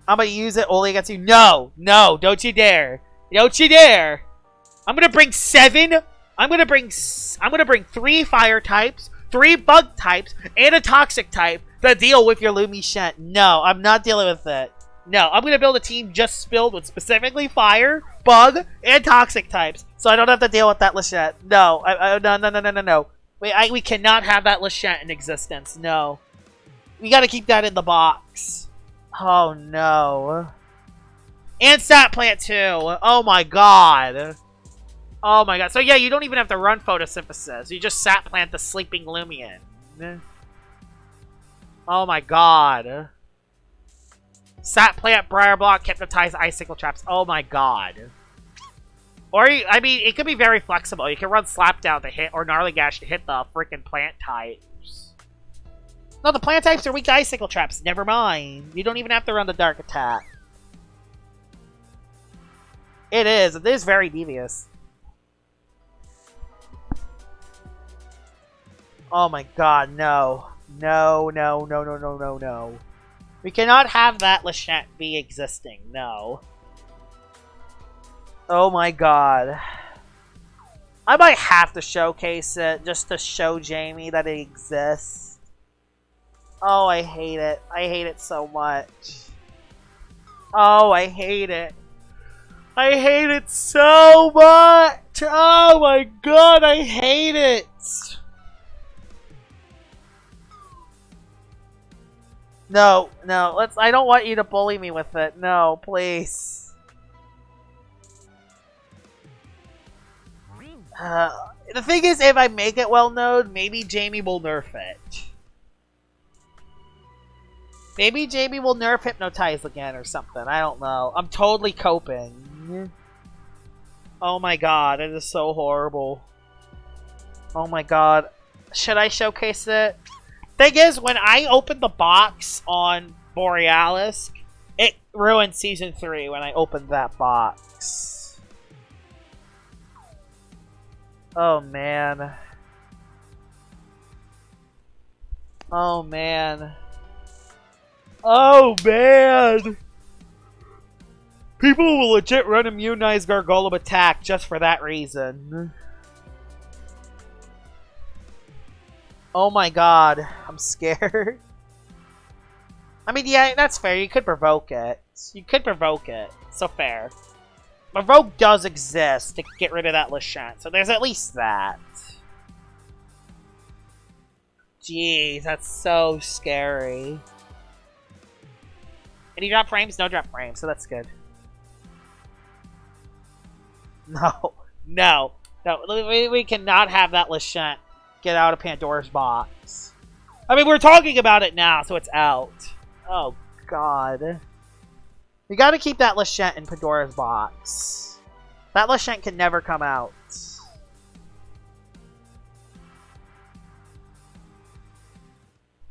A: I'm gonna use it only against you. No, no, don't you dare. Don't you dare. I'm gonna bring 7. I'm gonna bring 3 fire types, 3 bug types, and a toxic type to deal with your Loomian. No, I'm not dealing with it. No, I'm going to build a team just filled with specifically fire, bug, and toxic types, so I don't have to deal with that Lachette. No, no. We cannot have that Lachette in existence. No. We got to keep that in the box. Oh, no. And Sat Plant, too. Oh, my God. Oh my god. So yeah, you don't even have to run photosynthesis. You just sat plant the sleeping Loomian. Oh my god. Sat plant, Briar Block, Hypnotize, Icicle Traps. Oh my god. Or, I mean, it could be very flexible. You can run Slapdown to hit, or Gnarly Gash to hit the freaking plant types. No, the plant types are weak to Icicle Traps. Never mind. You don't even have to run the Dark Attack. It is. It is very devious. Oh my god, no. No, no, no, no, no, no, no. We cannot have that Lachette be existing, no. Oh my god. I might have to showcase it just to show Jamie that it exists. Oh, I hate it. I hate it so much. Oh, I hate it. I hate it so much! Oh my god, I hate it! No, no, I don't want you to bully me with it. No, please. The thing is, if I make it well known, maybe Jamie will nerf it. Maybe Jamie will nerf Hypnotize again or something. I don't know. I'm totally coping. Oh my god, it is so horrible. Oh my god. Should I showcase it? Thing is, when I opened the box on Borealis, it ruined Season 3 when I opened that box. Oh man. Oh man. Oh man! People will legit run Immunize Gargolem attack just for that reason. Oh my god, I'm scared. I mean, yeah, that's fair. You could provoke it. You could provoke it. So fair. Provoke does exist to get rid of that Lashant, so there's at least that. Jeez, that's so scary. Any drop frames? No drop frames, so that's good. No. No. No. We cannot have that Lashant get out of Pandora's box. I mean, we're talking about it now, so it's out. Oh, God. We gotta keep that Lashant in Pandora's box. That Lashant can never come out.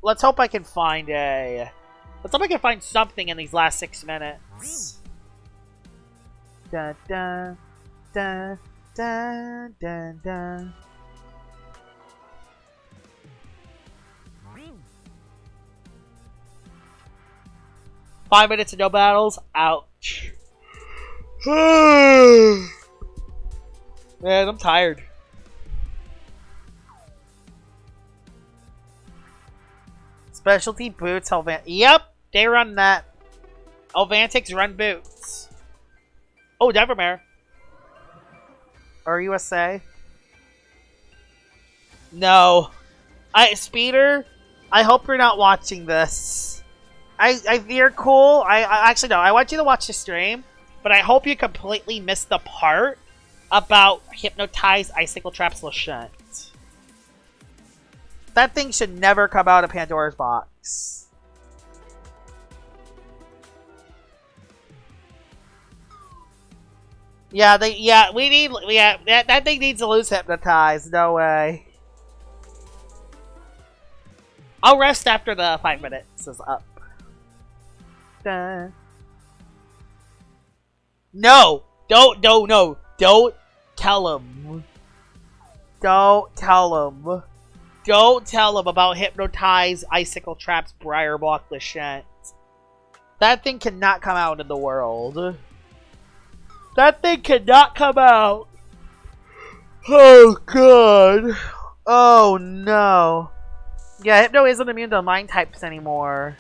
A: Let's hope I can find a... Let's hope I can find something in these last 6 minutes. Dun, dun, dun, dun, dun, dun. Five minutes and no battles? Ouch. Man, I'm tired. Specialty boots, Yep, they run that. Elvantics run boots. Oh, Devermere. Or USA. No. Speeder, I hope you're not watching this. You're cool. I actually no. I want you to watch the stream, but I hope you completely missed the part about Hypnotize Icicle Traps Lashant. That thing should never come out of Pandora's box. Yeah, that thing needs to lose Hypnotize. No way. I'll rest after the 5 minutes is up. Dun. No! Don't tell him. Don't tell him. Don't tell him about Hypnotize, Icicle Traps, Briar Block, Lashant. That thing cannot come out in the world. That thing cannot come out. Oh, God. Oh, no. Yeah, Hypno isn't immune to Mind types anymore.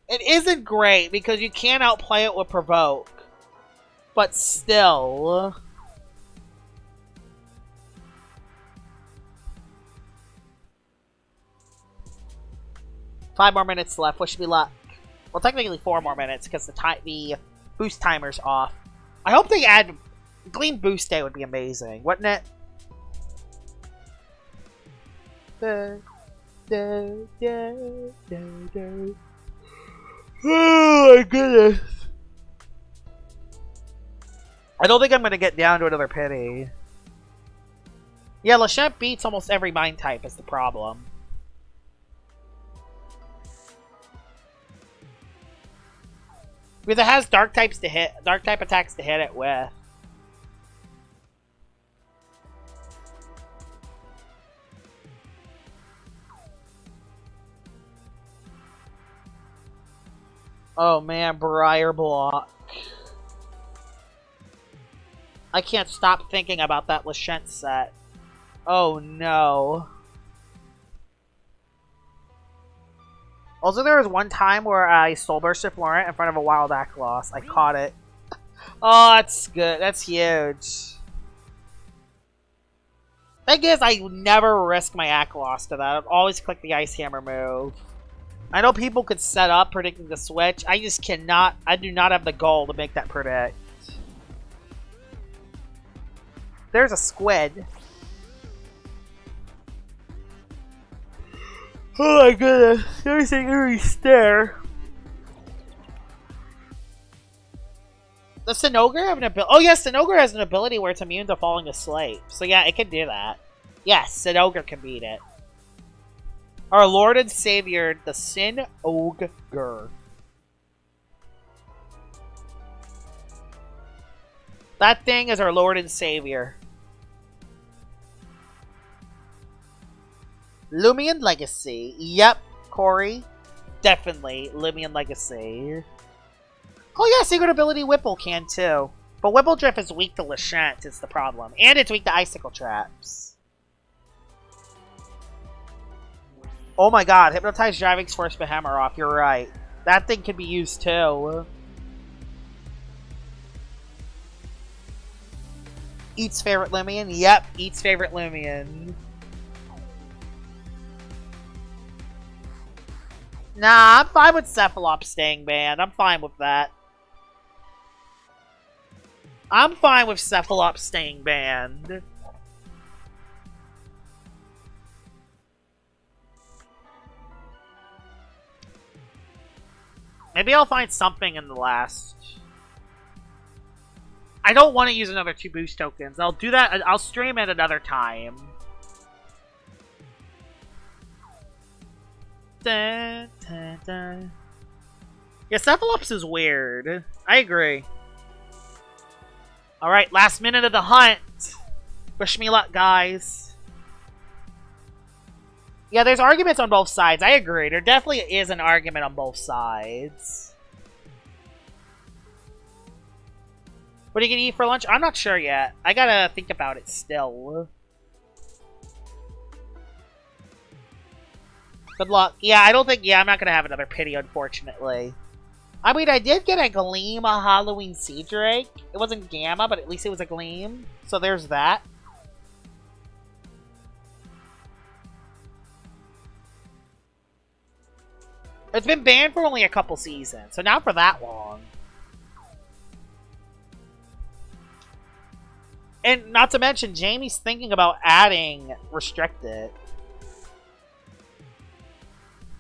A: It isn't great because you can't outplay it with Provoke. But still... 5 more minutes left. Wish me luck. Well, technically 4 more minutes because the boost timer's off. I hope they add Gleam Boost Day would be amazing, wouldn't it? Oh my goodness. I don't think I'm gonna get down to another pity. Yeah, Lashant beats almost every Mind type is the problem. Because it has dark type attacks to hit it with. Oh man, Briar Block. I can't stop thinking about that Lashant set. Oh no. Also, there was one time where I soul bursted Florent in front of a wild Aklos. I caught it. Oh, that's good. That's huge. Thing is, I never risk my Aklos to that. I'd always click the Ice Hammer move. I know people could set up predicting the switch. I just cannot. I do not have the goal to make that predict. There's a squid. Oh my goodness. Everything every stare. Does Sinogre have an ability? Oh yes, Sinogre has an ability where it's immune to falling asleep. So yeah, it can do that. Yes, Sinogre can beat it. Our Lord and Savior, the Sinogre. That thing is our Lord and Savior. Loomian Legacy. Yep, Corey. Definitely Loomian Legacy. Oh yeah, Secret Ability Whipple can too. But Whipple Drift is weak to Lashant, is the problem. And it's weak to Icicle Traps. Oh my god, Hypnotize Driving's Force Behemoth. You're right. That thing can be used too. Eats favorite Loomian? Yep, Eats favorite Loomian. Nah, I'm fine with Cephalops staying banned. I'm fine with that. I'm fine with Cephalops staying banned. Maybe I'll find something in the last. I don't want to use another 2 boost tokens. I'll do that. I'll stream at another time. Dun, dun, dun. Yeah, Cephalops is weird. I agree. Alright, last minute of the hunt. Wish me luck, guys. Yeah, there's arguments on both sides. I agree. There definitely is an argument on both sides. What are you gonna eat for lunch? I'm not sure yet. I gotta think about it still. Good luck. Yeah, I don't think... Yeah, I'm not gonna have another pity, unfortunately. I mean, I did get a Gleam, a Halloween Sea Drake. It wasn't Gamma, but at least it was a Gleam. So there's that. It's been banned for only a couple seasons, so not for that long. And not to mention, Jamie's thinking about adding Restricted.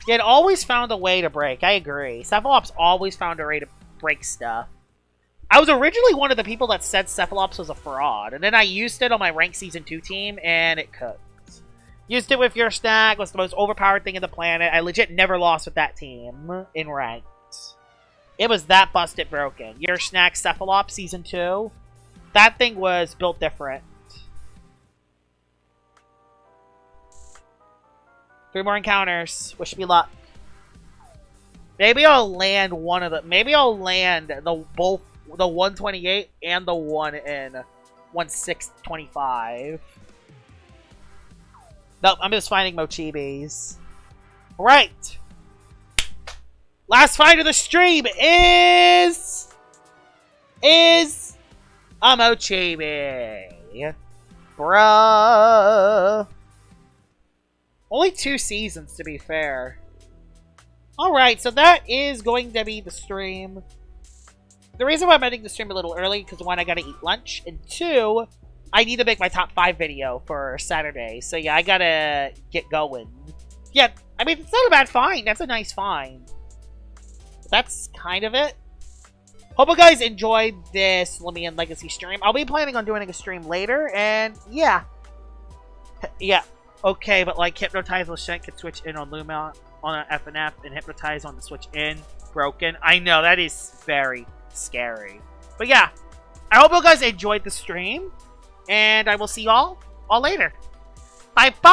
A: It always found a way to break. I agree. Cephalops always found a way to break stuff. I was originally one of the people that said Cephalops was a fraud. And then I used it on my Rank Season 2 team, and it cooked. Used it with your stack. Was the most overpowered thing in the planet. I legit never lost with that team in Ranked. It was that busted broken. Your snack Cephalops Season 2. That thing was built different. 3 more encounters. Wish me luck. Maybe I'll land one of the... Maybe I'll land the both the 128 and the one in 1625. Nope, I'm just finding Mochibis. Right. Last find of the stream is a Mochibi. Bruh. Only 2 seasons, to be fair. Alright, so that is going to be the stream. The reason why I'm ending the stream a little early, because 1, I gotta eat lunch, and 2, I need to make my top 5 video for Saturday. So yeah, I gotta get going. Yeah, I mean, it's not a bad find. That's a nice find. That's kind of it. Hope you guys enjoyed this Loomian Legacy stream. I'll be planning on doing a stream later, and yeah. Yeah. Okay, but like Hypnotize Lashent can switch in on Luma on an FNF and Hypnotize on the switch in. Broken. I know, that is very scary. But yeah, I hope you guys enjoyed the stream. And I will see y'all all later. Bye-bye!